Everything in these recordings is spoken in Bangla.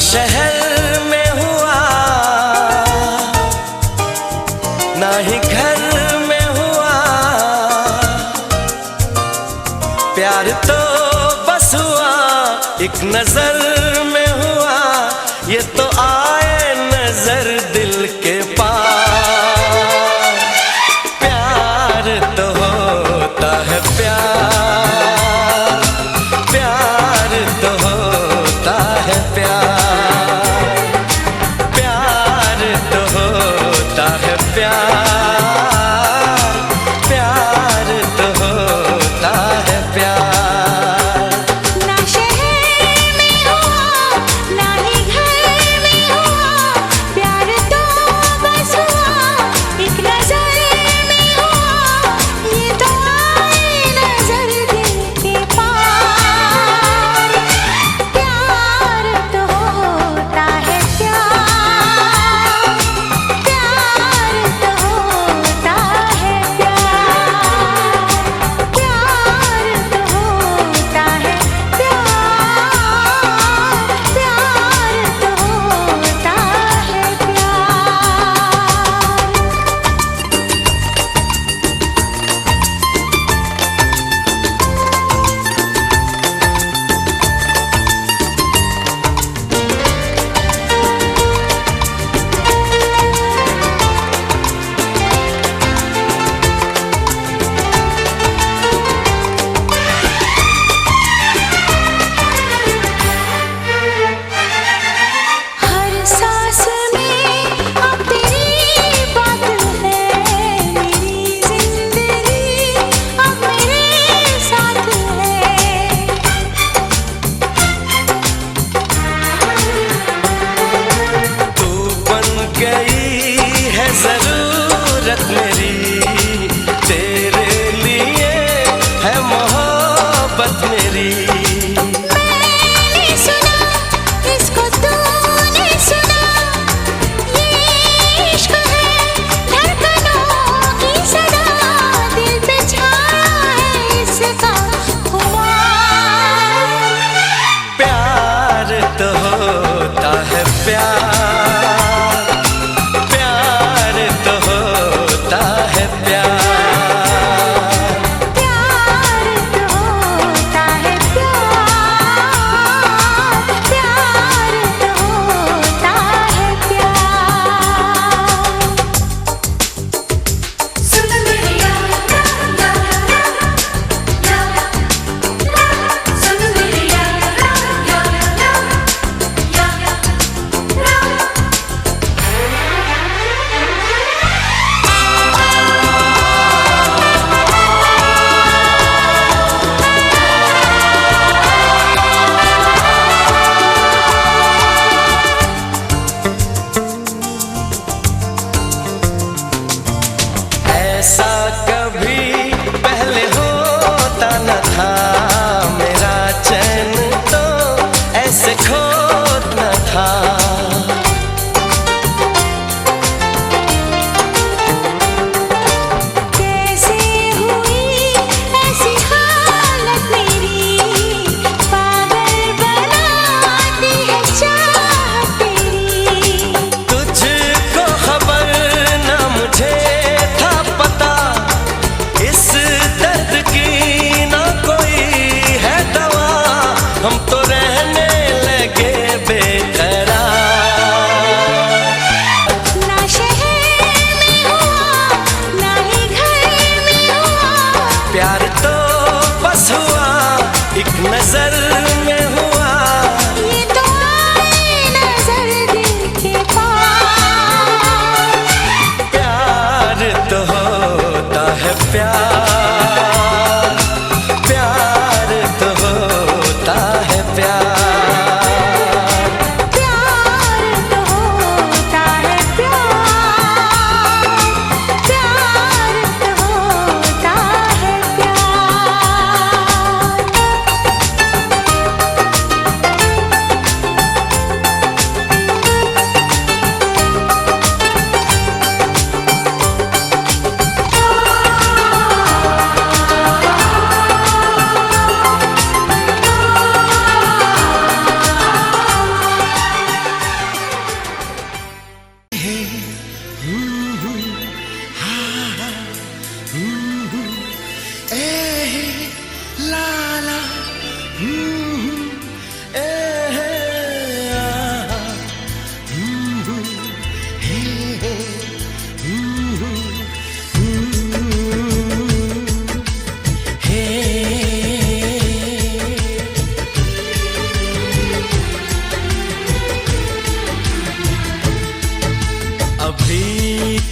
शहर में हुआ ना ही घर में हुआ, प्यार तो बस हुआ एक नजर में हुआ। ये तो आए नजर दिल के पार, प्यार तो होता है प्यार, प्यार तो होता है प्यार, प्यार तो होता है प्यार, प्यार तो होता है प्यार। प्यार तो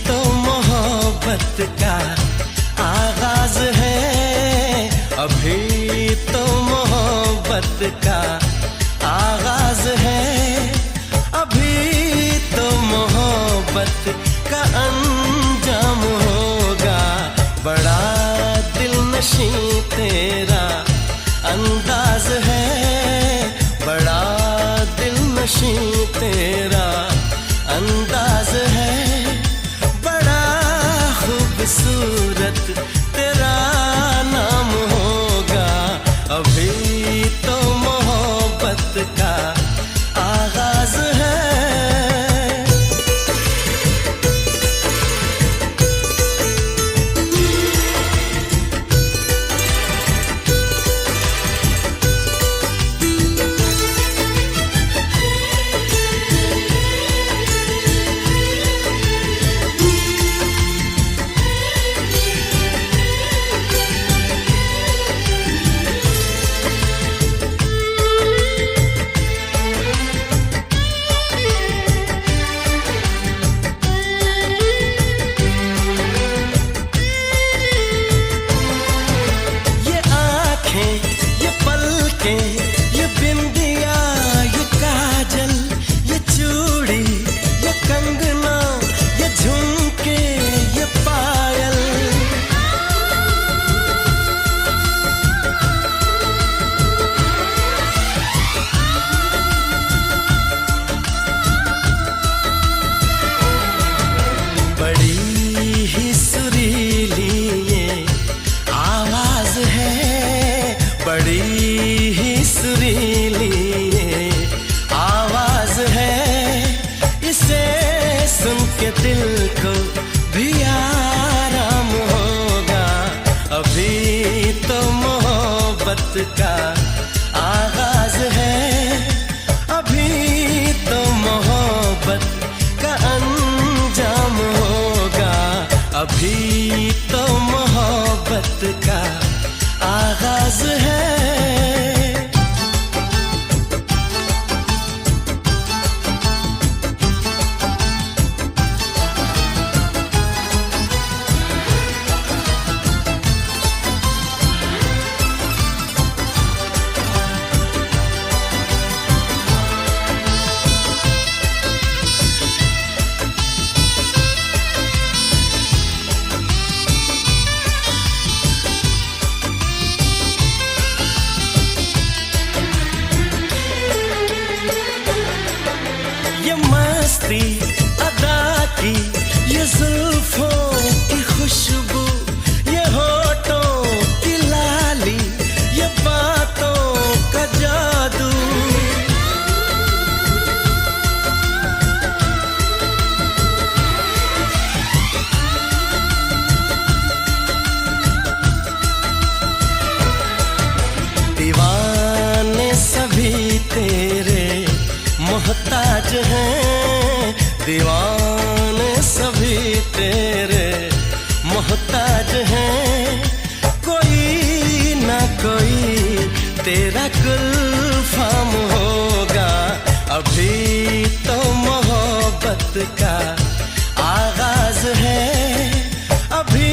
तो मोहब्बत का आगाज है, अभी तो मोहब्बत का आगाज है, अभी तो मोहब्बत का अंजाम होगा। बड़ा दिलनशी तेरा अंदाज है, बड़ा दिलनशी तेरा अंदाज है, बड़ा खूबसूरत तेरा नाम होगा। अभी तो मोहब्बत का आगाज है। ये बिंदिया, ये काजल, ये चूड़ी, ये कंगना, ये झुमके, ये पायल, बड़ी ही सुरीली ये आवाज है, बड़ी सुरीली ये आवाज है। इसे सुन के दिल को भी आराम होगा। अभी तो मोहब्बत का आगाज है, अभी तो मोहब्बत का अंजाम होगा। अभी तो मोहब्बत का आगाज है। ये मस्ती अदा की, ये जुल्फों की खुशबू, ये होठों की लाली, ये बातों का जादू, दीवाने सभी तेरे मोहताज हैं, दीवाने सभी तेरे मोहताज हैं। कोई ना कोई तेरा गुलफाम होगा। अभी तो मोहब्बत का आगाज है, अभी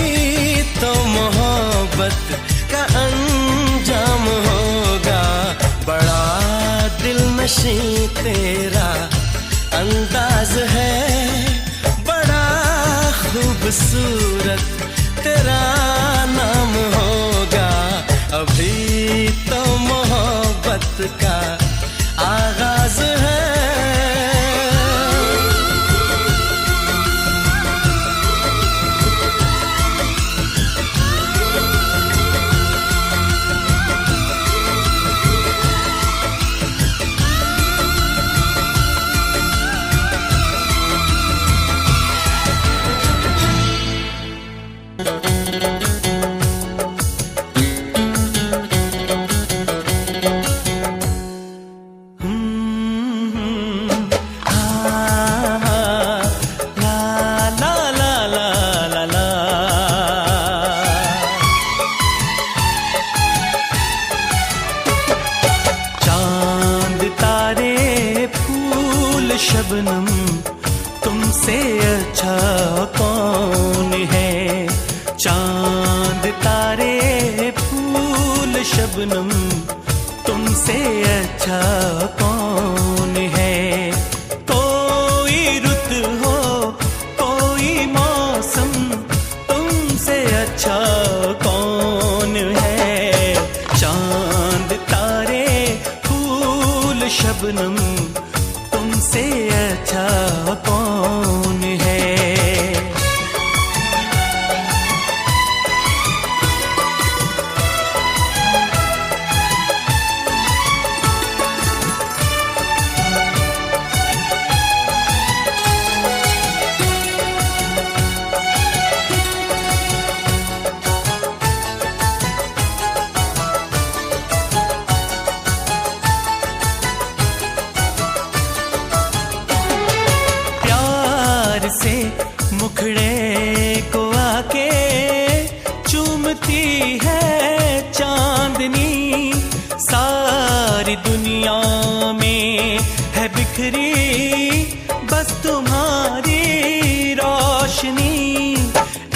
तो मोहब्बत का अंजाम होगा। बड़ा दिलनशी तेरा अंदाज है, बड़ा खूबसूरत तेरा नाम होगा। अभी तो मोहब्बत का आगाज है। अच्छा कौन है। कोई रुत हो कोई मौसम, तुमसे अच्छा कौन है। चांद तारे फूल शबनम, तुमसे अच्छा कौन है। से मुखड़े को आके चूमती है चांदनी, सारी दुनिया में है बिखरी बस तुम्हारी रोशनी।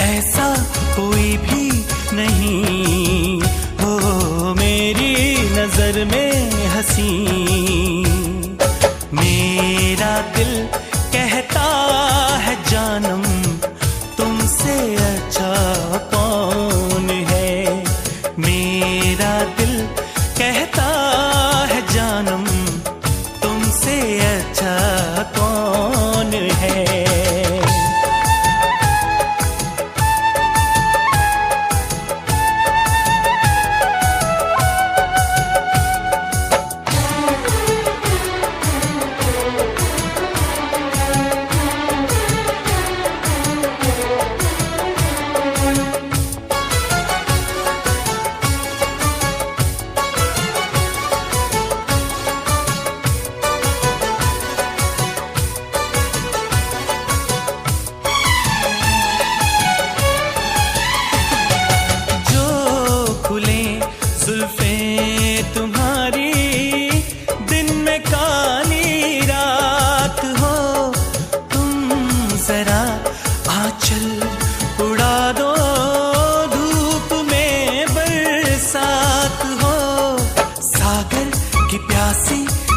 ऐसा कोई भी नहीं हो मेरी नजर में हंसी। मेरा दिल कहता है जानम, तुमसे अच्छा कौन है। मेरा दिल कहता है जानम, तुमसे अच्छा कौन है।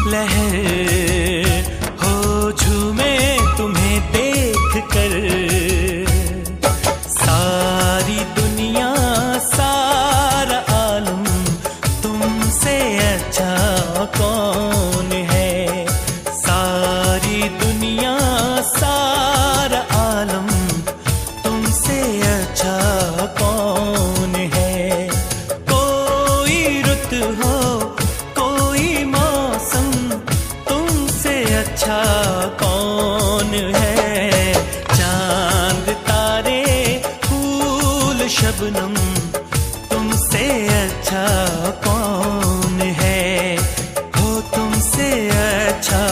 लहर हो झूमे तुम्हें देख कर, सारी दुनिया सारा आलम, तुमसे अच्छा कौन है। सारी दुनिया सारा आलम, तुमसे अच्छा कौन है। कोई रुत हो कोई मौसम, तुमसे अच्छा कौन है। चांद तारे फूल शबनम, तुमसे अच्छा कौन है। हो तुमसे अच्छा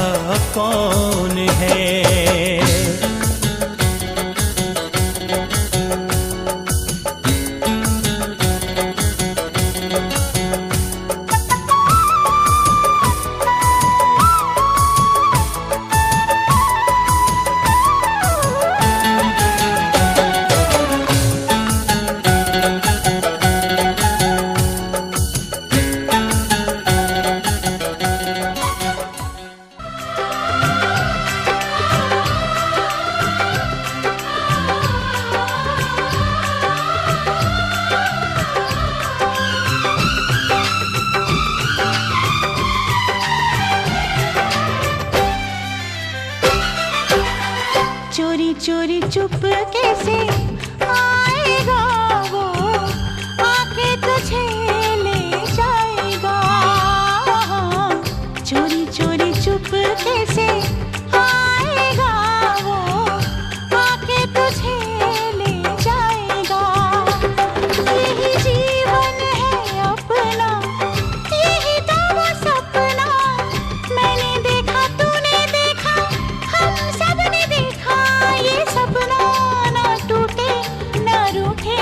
कौन है। चोरी चोरी चुप कैसे आएगा वो, आके तुझे ले जाएगा। चोरी चोरी चुप कैसे आएगा वो, आके तुझे ले जाएगा। यही जीवन है अपना, यही तो वो सपना। मैंने देखा तूने देखा हम सब ने देखा, ये सपना ना टूटे ना रूठे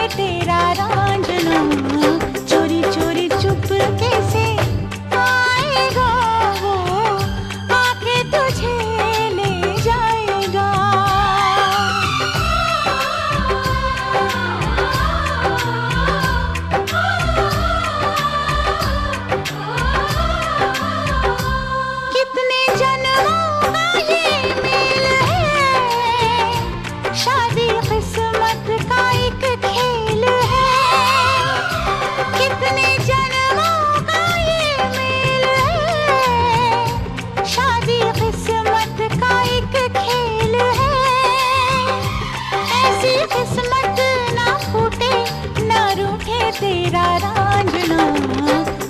ऐसी किस्मत ना फूटे ना रूठे तेरा रांझना,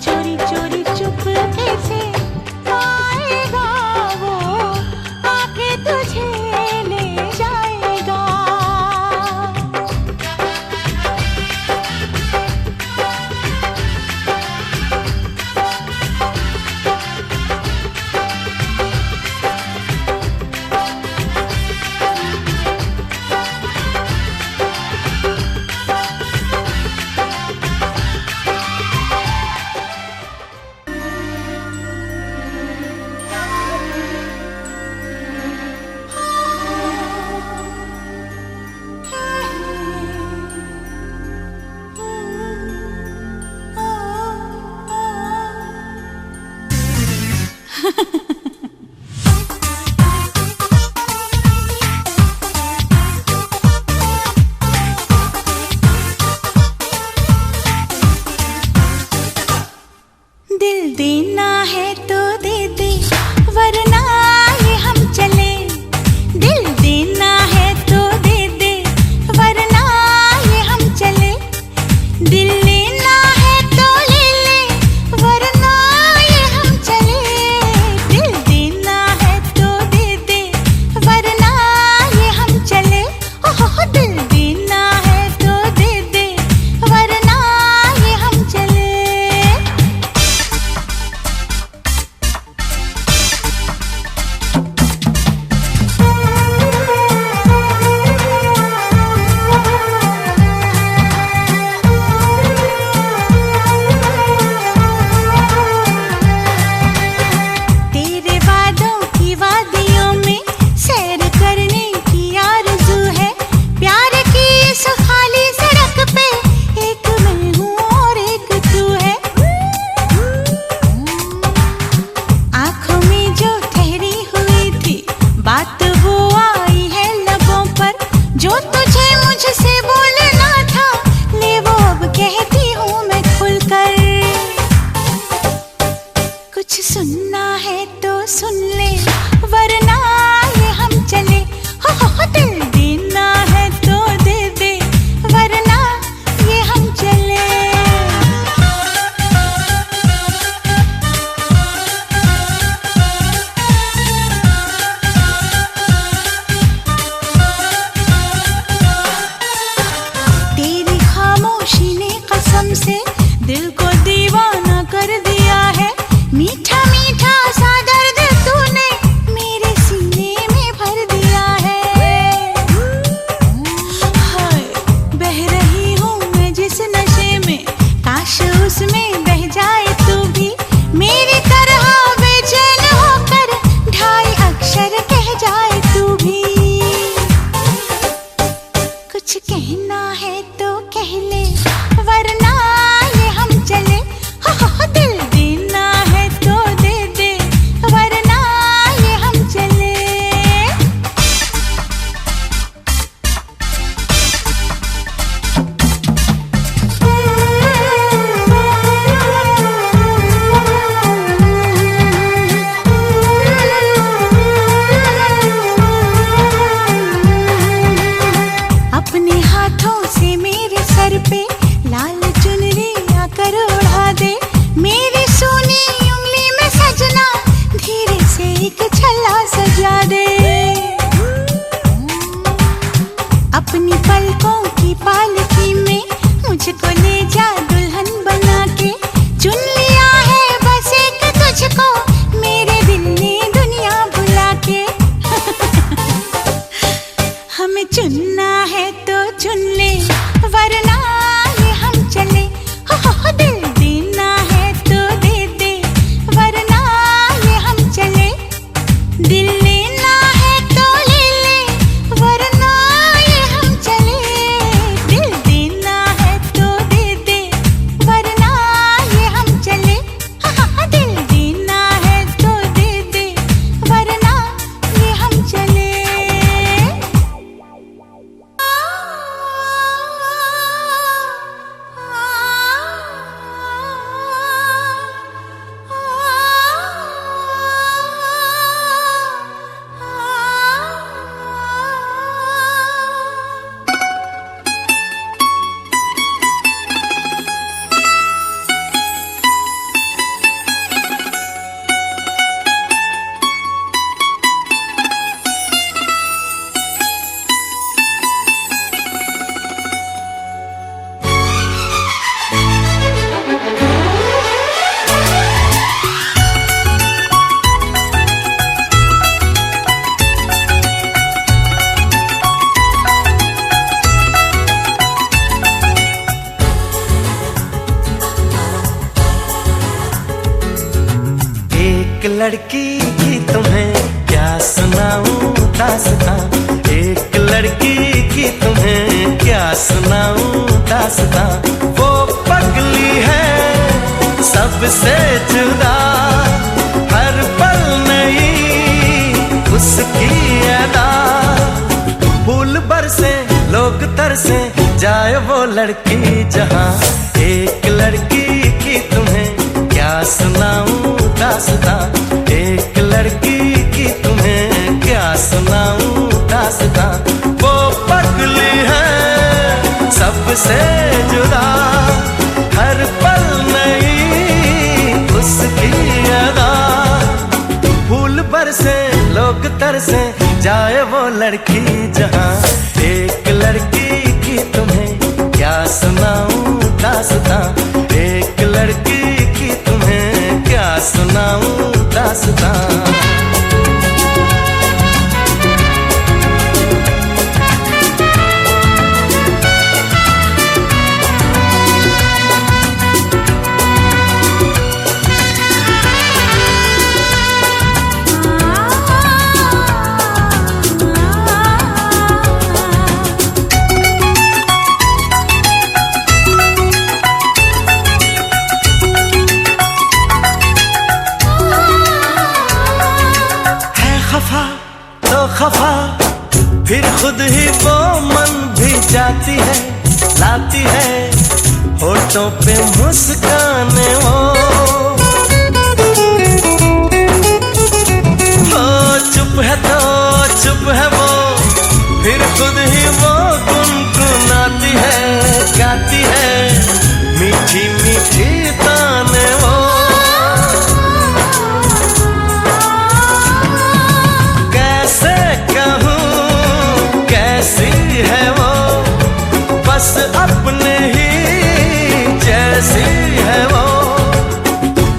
चोरी चोरी चुपके से आएगा वो, आके तुझे ले जाएगा। दिल देना है तो दे दे, वरना ये हम चले। दिल देना है तो दे दे, वरना ये हम चले। दिल लेना है तो ले ले, वरना ये हम चले। दिल देना है तो दे दे, वरना ये हम चले। ओह दिल देना है तो दे दे, वरना ये हम चले। तेरे वादों की वादियों में सैर करने की आरज़ू है। प्यार की इस खाली सड़क पे एक मैं हूँ और एक तू है। आँखों में जो ठहरी हुई थी बात वो आई है लबों पर। जो तुझे मुझसे बोलना था ले वो अब कहती हूँ मैं खुलकर। कुछ सुनना है तो सुन ले, वरना ये हम चले। हो दिल देना है तो दे दे, वरना ये हम चले। तेरी खामोशी ने कसम से दिल को दीवाना कर दिया है। मीठा मीठा सा दर्द तूने मेरे सीने में भर दिया है। हाय बह रही हूँ मैं जिस नशे में, काश उसमें बह जाए तू भी। मेरी तरह बेचैन होकर ढाई अक्षर कह जाए तू भी। कुछ कहना है तो कह ले, वरना ये हम चले। हो दिल देना है तो दे दे, वरना ये हम चले। अपने हाथों से मेरे सर पे लाल लड़की की तुम्हें क्या सुनाऊं दास्तां, एक लड़की की तुम्हें क्या सुनाऊं दास्तां। वो पगली है सबसे जुदा, हर पल नई उसकी अदा। फूल बरसे लोग तरसे, जाए वो लड़की जहां। एक लड़की की तुम्हें क्या सुनाऊं दास्तां, एक लड़की की तुम्हें क्या सुनाऊं दास्तां। वो पगली है सबसे जुदा, हर पल नई उसकी अदा। फूल बरसे लोग तरसे, जाए वो लड़की जहां। एक लड़की की तुम्हें क्या सुनाऊं दास्तां, एक लड़की की तुम्हें क्या सुनाऊं दास्तां। खफा फिर खुद ही वो मन भी जाती है, लाती है होठों पे मुस्काने वो। चुप है तो चुप है वो, फिर खुद ही वो गुनगुनाती है, गाती है मीठी मीठी ताने वो। है वो बस अपने ही जैसी है वो।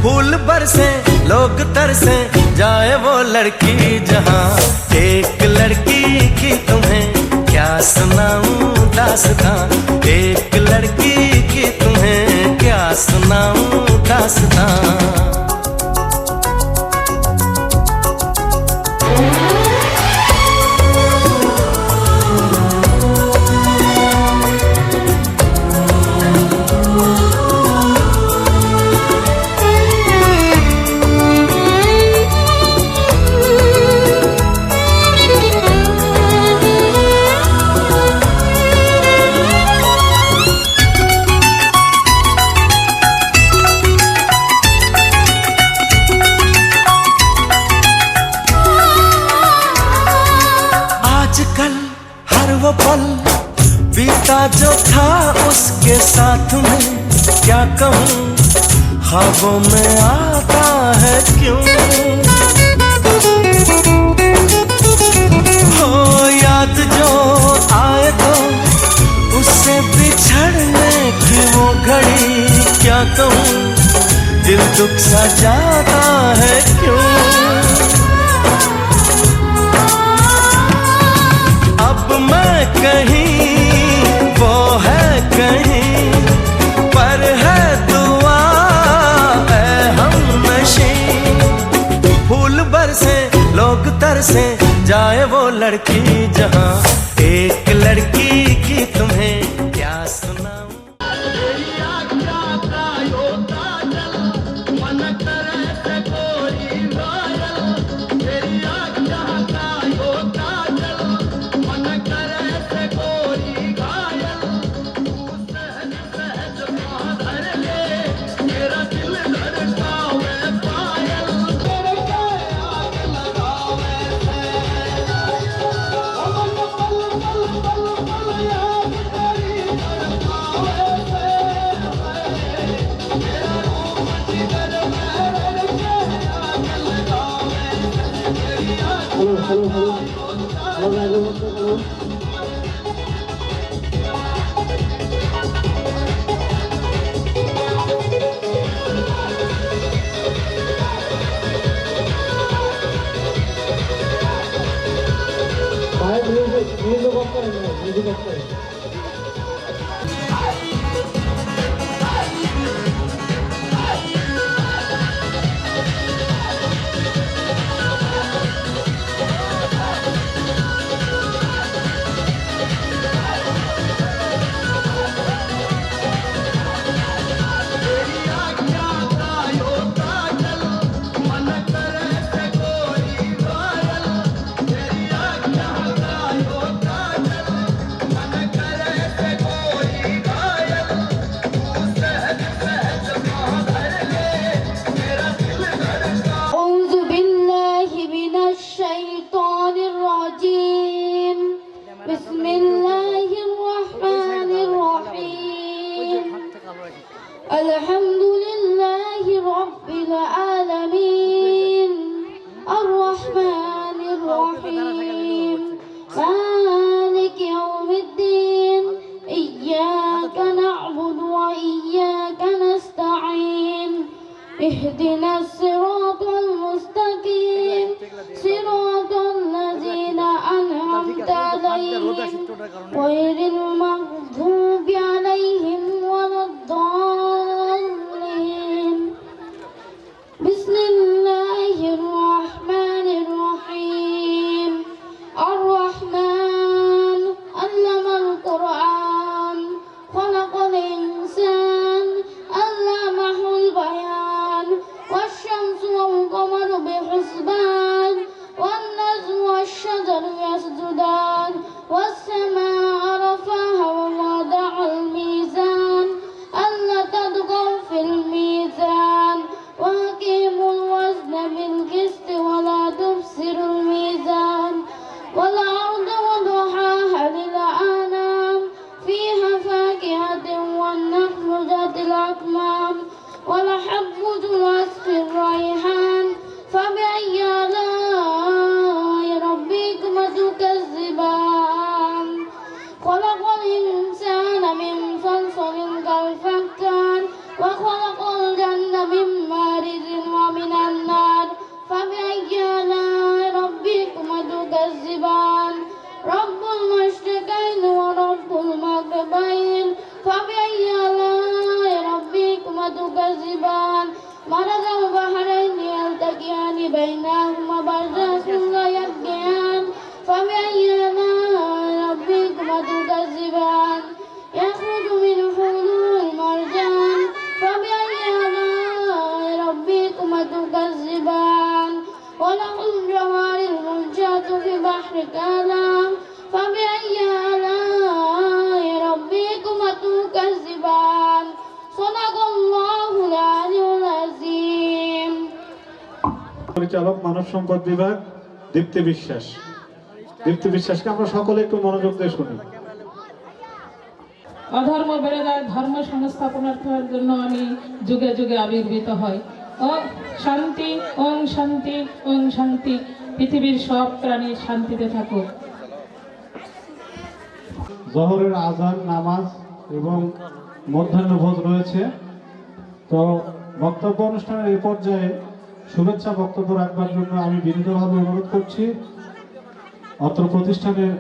फूल बरसे लोग तरसे, जाए वो लड़की जहां। एक लड़की की तुम्हें क्या सुनाऊं दास्तां, एक लड़की की तुम्हें क्या सुनाऊं दास्तां। आजकल हर वो पल बीता जो था उसके साथ में, क्या कहूँ ख्वाबों में आता है क्यों। हो याद जो आए तो उससे बिछड़ने की वो घड़ी, क्या कहूँ दिल दुख सा जाता है क्यों। कहीं वो है कहीं पर है दुआ है हमनशी। फूल बरसे लोग तरसे, जाए वो लड़की जहां। एक लड़की की तुम्हें क्या सुनाऊं। اهدنا الصراط المستقيم صراط الذين أنعمت عليهم غير المغضوب عليهم ولا الضالين بسم الله الرحمن الرحيم الرحمن علم القرآن خلق الإنسان علمه البيان والشمس والقمر بحسبان والنجم والشجر يسجدان والسماء رفعها ووضع الميزان ألا تطغوا في الميزان وأقيموا الوزن بالقسط ولا تبصروا الميزان والأرض وضحاها للأنام فيها فاكهة والنخل ذات الأكمام والحب ذو العصف الريحان فبأي آلاء ربكما تكذبان خلق الإنسان من صلصال كالفخار وخلق الجنة من مارج ومن النار فبأي آلاء ربكما تكذبان رب المشرقين ورب المغربين فبأي آلاء ربكما تكذبان مرج البحرين يلتقيان بينهما برزخ لا يبغيان فبأي آلاء ربكما تكذبان يخرج منهما المرجان فبأي آلاء ربكما تكذبان وله الجوار المنشآت في البحر كالأعلام فبأي آلاء ربكما تكذبان صدق الله العلي العظيم পরিচালক মানব সম্পদ বিভাগ দীপ্তি বিশ্বাস। দীপ্তি বিশ্বাসকে আমরা সকলে একটু মনোযোগ দিয়ে শুনি। অধর্ম বেড়ে যায়, ধর্ম সংস্থাপনার্থের জন্য আমি যুগে যুগে আবির্ভূত হই। ও শান্তি, ওং শান্তি, ওং শান্তি। পৃথিবীর সব প্রাণী শান্তিতে থাকুক। জোহরের আজান, নামাজ এবং মধ্যাহ্নভোজ রয়েছে। তো বক্তব্য অনুষ্ঠানের এই পর্যায়ে শুভেচ্ছা বক্তব্য রাখবার জন্য আমি বিনীতভাবে অনুরোধ করছি অত্র প্রতিষ্ঠানের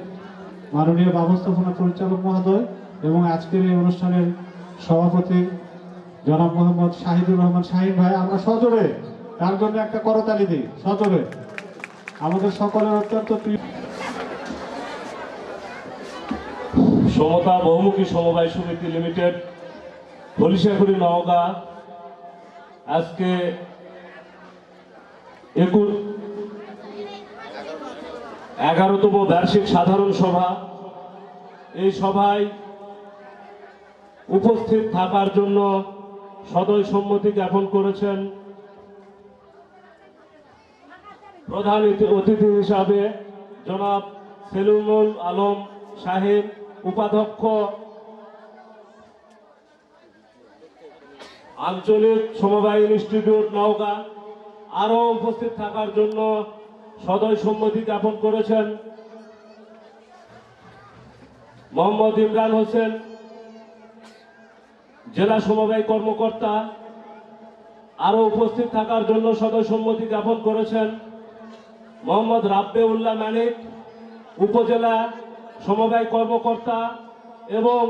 মাননীয় ব্যবস্থাপনা পরিচালক মহোদয় এবং আজকের এই অনুষ্ঠানের সভাপতি জনাব মোহাম্মদ শাহিদুর রহমান শাহিন ভাই। আমরা সজোরে তার জন্য একটা করতালি দিই, সজোরে। আমাদের সকলের অত্যন্ত প্রিয় সমতা বহুমুখী সমবায় সমিতি লিমিটেড হরিশাখুরি নওগাঁ আজকে 11তম বার্ষিক সাধারণ সভা। এই সভায় উপস্থিত থাকার জন্য সদয় সম্মতি জ্ঞাপন করেছেন প্রধান অতিথি হিসাবে জনাব সেলিমুল আলম সাহেব, উপাধ্যক্ষ আঞ্চলিক সমবায় ইনস্টিটিউট নওগাঁ। আরও উপস্থিত থাকার জন্য সদয় সম্মতি জ্ঞাপন করেছেন মোহাম্মদ ইমরান হোসেন, জেলা সমবায় কর্মকর্তা। আরও উপস্থিত থাকার জন্য সদয় সম্মতি জ্ঞাপন করেছেন মোহাম্মদ রাব্বেউল্লাহ মানিক, উপজেলা সমবায় কর্মকর্তা। এবং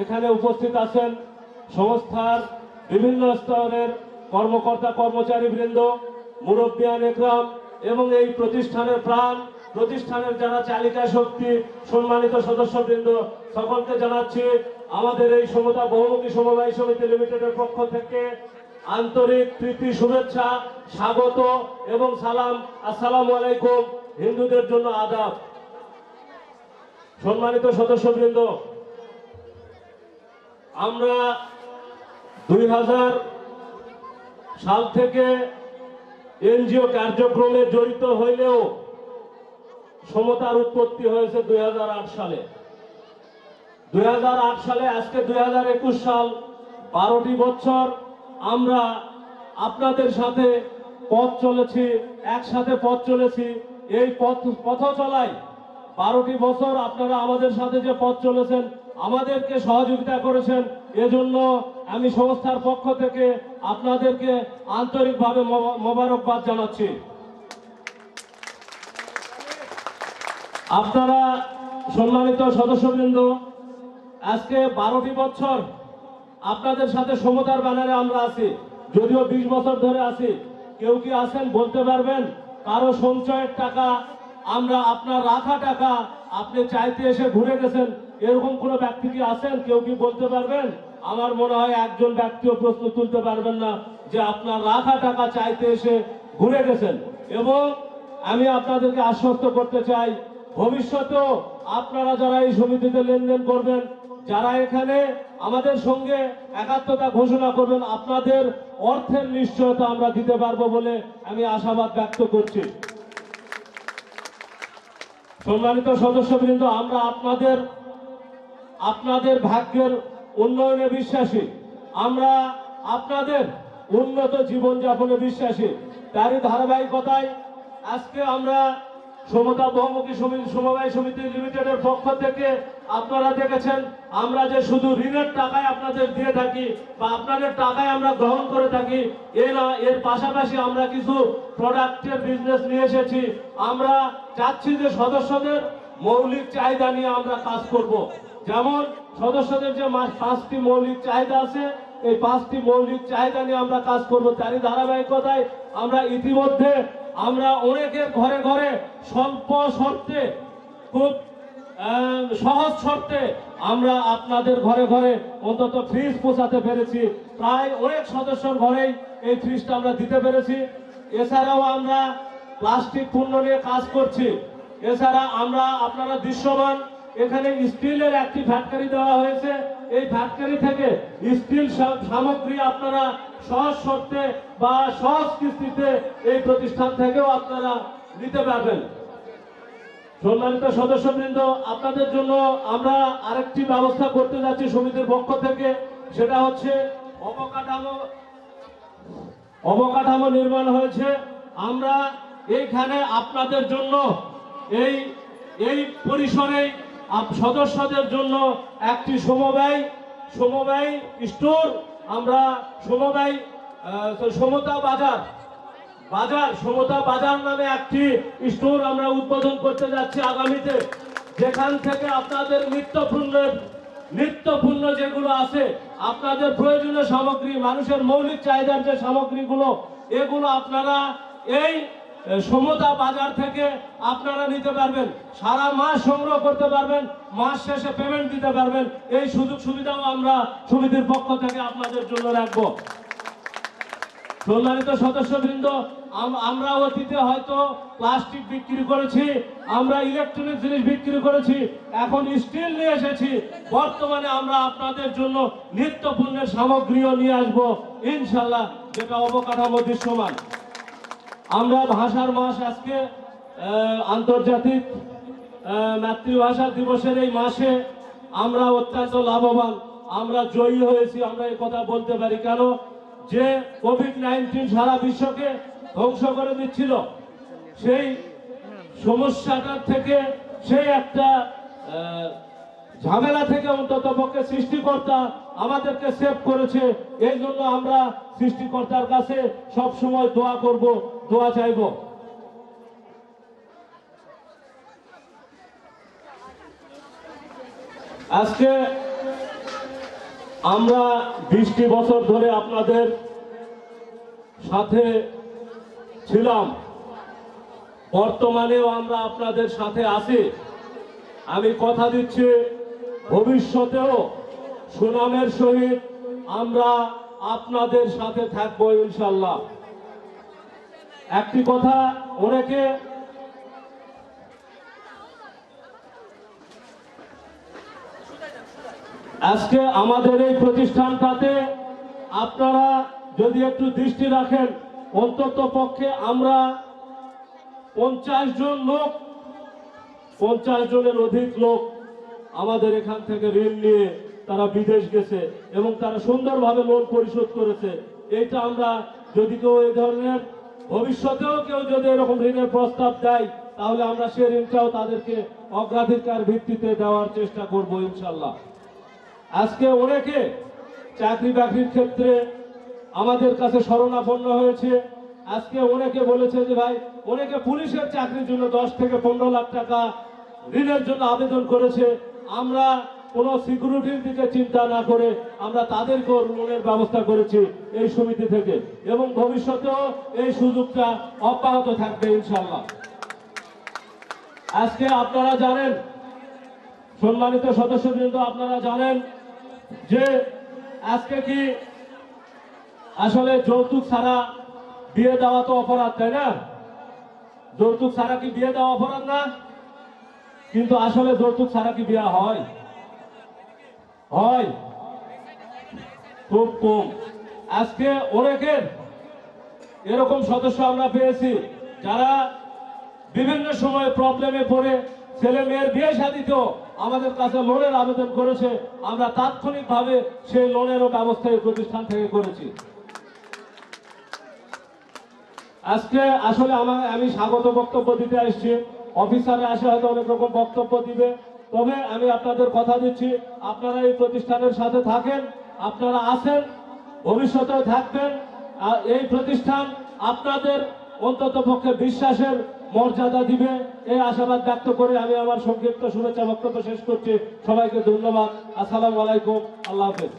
এখানে উপস্থিত আছেন সংস্থার বিভিন্ন স্তরের কর্মকর্তা কর্মচারীবৃন্দ, মুরব্বিয়ান একরাম এবং এই প্রতিষ্ঠানের প্রাণ, প্রতিষ্ঠানের যারা চালিকা শক্তি, সম্মানিত সদস্যবৃন্দ, সকলকে জানাচ্ছি আমাদের এই সমতা বহুমুখী সমবায় সমিতি লিমিটেডের পক্ষ থেকে আন্তরিক প্রীতি, শুভেচ্ছা, স্বাগত এবং সালাম। আসসালামু আলাইকুম। হিন্দুদের জন্য আদাব। সম্মানিত সদস্যবৃন্দ, আমরা 2000 সাল থেকে এনজিও কার্যক্রমে জড়িত হইলেও সমতার উৎপত্তি হয়েছে 2008 সালে। 2008 সালে আজকে 2021 সাল, 12টি বছর আমরা আপনাদের সাথে পথ চলেছি, একসাথে পথ চলেছি। এই পথ চলায় 12টি বছর আপনারা আমাদের সাথে যে পথ চলেছেন, আমাদেরকে সহযোগিতা করেছেন। এজন্য আমি সংস্থার পক্ষ থেকে আপনাদেরকে আন্তরিকভাবে মোবারকবাদ জানাচ্ছি। আপনারা সম্মানিত সদস্যবৃন্দ, আজকে 12টি বছর আপনাদের সাথে সমতার ব্যানারে আমরা আছি, যদিও 20 বছর ধরে আছি। কেউ কি আছেন বলতে পারবেন কারো সঞ্চয়ের টাকা, আমরা আপনার রাখা টাকা আপনি চাইতে এসে ঘুরে গেছেন, এরকম কোনো ব্যক্তি কি আছেন? কেউ কি বলতে পারবেন? আমার মনে হয় একজন ব্যক্তিও প্রশ্ন তুলতে পারবেন না যে আপনার রাখা টাকা চাইতে এসে ঘুরে গেছেন। এবং আমি আপনাদেরকে আশ্বস্ত করতে চাই, ভবিষ্যতেও আপনারা যারা এই সমিতিতে লেনদেন করবেন, যারা এখানে আমাদের সঙ্গে একাত্মতা ঘোষণা করবেন, আপনাদের অর্থের নিশ্চয়তা আমরা দিতে পারবো বলে আমি আশাবাদ ব্যক্ত করছি। সম্মানিত সদস্যবৃন্দ, আমরা আপনাদের ভাগ্যের উন্নয়নে বিশ্বাসী, আমরা আপনাদের উন্নত জীবনযাপনে বিশ্বাসী। তারই ধারাবাহিকতায় আজকে আমরা সমতা বহুমুখী সমবায় সমিতি লিমিটেডের পক্ষ থেকে আপনারা দেখেছেন, আমরা যে শুধু ঋণের টাকায় আপনাদের দিয়ে থাকি বা আপনাদের টাকায় আমরা গ্রহণ করে থাকি এর পাশাপাশি আমরা কিছু প্রোডাক্টের বিজনেস নিয়ে এসেছি। আমরা চাচ্ছি যে সদস্যদের মৌলিক চাহিদা নিয়ে আমরা কাজ করব। যেমন সদস্যদের যে 5টি মৌলিক চাহিদা আছে, এই 5টি মৌলিক চাহিদা নিয়ে আমরা কাজ করব। তারই ধারাবাহিকতায় আমরা ইতিমধ্যে আমরা অনেকের ঘরে ঘরে স্বল্প শর্তে, খুব সহজ শর্তে আমরা আপনাদের ঘরে ঘরে অন্তত ফ্রিজ পৌঁছাতে পেরেছি। প্রায় অনেক সদস্যর ঘরেই এই ফ্রিজটা আমরা দিতে পেরেছি। এছাড়াও আমরা প্লাস্টিক পণ্য নিয়ে কাজ করছি। এছাড়া আমরা আপনারা দৃশ্যমান এখানে স্টিলের একটি ফ্যাক্টরি দেওয়া হয়েছে। এই ফ্যাক্টরি থেকে স্টিল সামগ্রী আপনারা সহজ শর্তে বা সহজ কিস্তিতে এই প্রতিষ্ঠান থেকেও আপনারা নিতে পারবেন। সম্মানিত সদস্যবৃন্দ, আপনাদের জন্য আমরা আরেকটি ব্যবস্থা করতে যাচ্ছি সমিতির পক্ষ থেকে, সেটা হচ্ছে অবকাঠামো নির্মাণ হয়েছে। আমরা এইখানে আপনাদের জন্য এই পরিসরে সদস্যদের জন্য একটি সমবায় স্টোর, আমরা সমতা বাজার নামে একটি স্টোর আমরা উদ্বোধন করতে যাচ্ছি আগামীতে, যেখান থেকে আপনাদের নিত্যপূর্ণ যেগুলো আছে, আপনাদের প্রয়োজনীয় সামগ্রী, মানুষের মৌলিক চাহিদার যে সামগ্রীগুলো, এগুলো আপনারা এই সমতা বাজার থেকে আপনারা নিতে পারবেন। সারা মাস সংগ্রহ করতে পারবেন, মাস শেষে পেমেন্ট দিতে পারবেন। এই সুযোগ সুবিধাও আমরা সমিতির পক্ষ থেকে আপনাদের জন্য রাখবো। সম্মানিত সদস্যবৃন্দ, আমরা অতীতে হয়তো প্লাস্টিক বিক্রি করেছি, আমরা ইলেকট্রনিক জিনিস বিক্রি করেছি, এখন স্টিল নিয়ে এসেছি। বর্তমানে আমরা আপনাদের জন্য নিত্যপণ্যের সামগ্রীও নিয়ে আসবো ইনশাল্লাহ, যেটা অবকাঠামো দৃশ্যমান। আমরা ভাষার মাস, আজকে আন্তর্জাতিক মাতৃভাষা দিবসের এই মাসে আমরা অত্যন্ত লাভবান, আমরা জয়ী হয়েছি। আমরা এই কথা বলতে পারি কেন, যে কোভিড-19 সারা বিশ্বকে ধ্বংস করে দিচ্ছিল, সেই সমস্যাটার থেকে, সেই একটা ঝামেলা থেকে অন্তত পক্ষে সৃষ্টিকর্তা আমাদেরকে সেভ করেছে। এই জন্য আমরা সৃষ্টিকর্তার কাছে সব সময় দোয়া করব, দোয়া চাইব। আজকে আমরা 20টি বছর ধরে আপনাদের সাথে ছিলাম, বর্তমানেও আমরা আপনাদের সাথে আছি। আমি কথা দিচ্ছি, ভবিষ্যতেও সুনামের সহিত আমরা আপনাদের সাথে থাকবো ইনশাল্লাহ। একটি কথা, অনেকে আজকে আমাদের এই প্রতিষ্ঠানটাতে আপনারা যদি একটু দৃষ্টি রাখেন, অন্তত পক্ষে আমরা 50 জনের অধিক লোক আমাদের এখান থেকে ঋণ নিয়ে তারা বিদেশ গেছে এবং তারা সুন্দরভাবে লোন পরিশোধ করেছে। এইটা আমরা যদি কেউ এই ধরনের ভবিষ্যতেও কেউ যদি এরকম ঋণের প্রস্তাব দেয়, তাহলে আমরা সেই ঋণটাও তাদেরকে অগ্রাধিকার ভিত্তিতে দেওয়ার চেষ্টা করব ইনশাল্লাহ। আজকে অনেকে চাকরি বাকরির ক্ষেত্রে আমাদের কাছে শরণাপন্ন হয়েছে। আজকে অনেকে বলেছে যে ভাই, অনেকে পুলিশের চাকরির জন্য 10 থেকে 15 লাখ টাকা ঋণের জন্য আবেদন করেছে। আমরা কোনো সিকিউরিটির দিকে চিন্তা না করে আমরা তাদেরকেও লোনের ব্যবস্থা করেছি এই সমিতি থেকে, এবং ভবিষ্যতেও এই সুযোগটা অব্যাহত থাকবে ইনশাল্লাহ। আজকে আপনারা জানেন, সম্মানিত সদস্যবৃন্দ, আপনারা জানেন যে আজকে কি আসলে যৌতুক ছাড়া বিয়ে দেওয়া তো অপরাধ, তাই না? যৌতুক ছাড়া কি বিয়ে দেওয়া অপরাধ না? কিন্তু আসলে যৌতুক ছাড়া কি বিয়ে হয়? হয় খুব কম। আজকে অনেকের এরকম সদস্য আমরা পেয়েছি যারা বিভিন্ন সময় প্রবলেমে পড়ে ছেলে মেয়ের বিয়ে শাদীতেও আমাদের কাছে লোনের আবেদন করেছে। আমরা তাৎক্ষণিকভাবে সেই লোনেরও ব্যবস্থা এই প্রতিষ্ঠান থেকে করেছি। আজকে আসলে আমি স্বাগত বক্তব্য দিতে আসছি। অফিসাররা আসে হয়তো অনেক রকম বক্তব্য দিবে, তবে আমি আপনাদের কথা দিচ্ছি, আপনারা এই প্রতিষ্ঠানের সাথে থাকেন, আপনারা আছেন, ভবিষ্যতেও থাকবেন। আর এই প্রতিষ্ঠান আপনাদের অন্তত পক্ষে বিশ্বাসের মর্যাদা দিবে, এই আশাবাদ ব্যক্ত করে আমি আমার সংক্ষিপ্ত শুভেচ্ছা বক্তব্য শেষ করছি। সবাইকে ধন্যবাদ। আসসালামু আলাইকুম। আল্লাহ হাফেজ।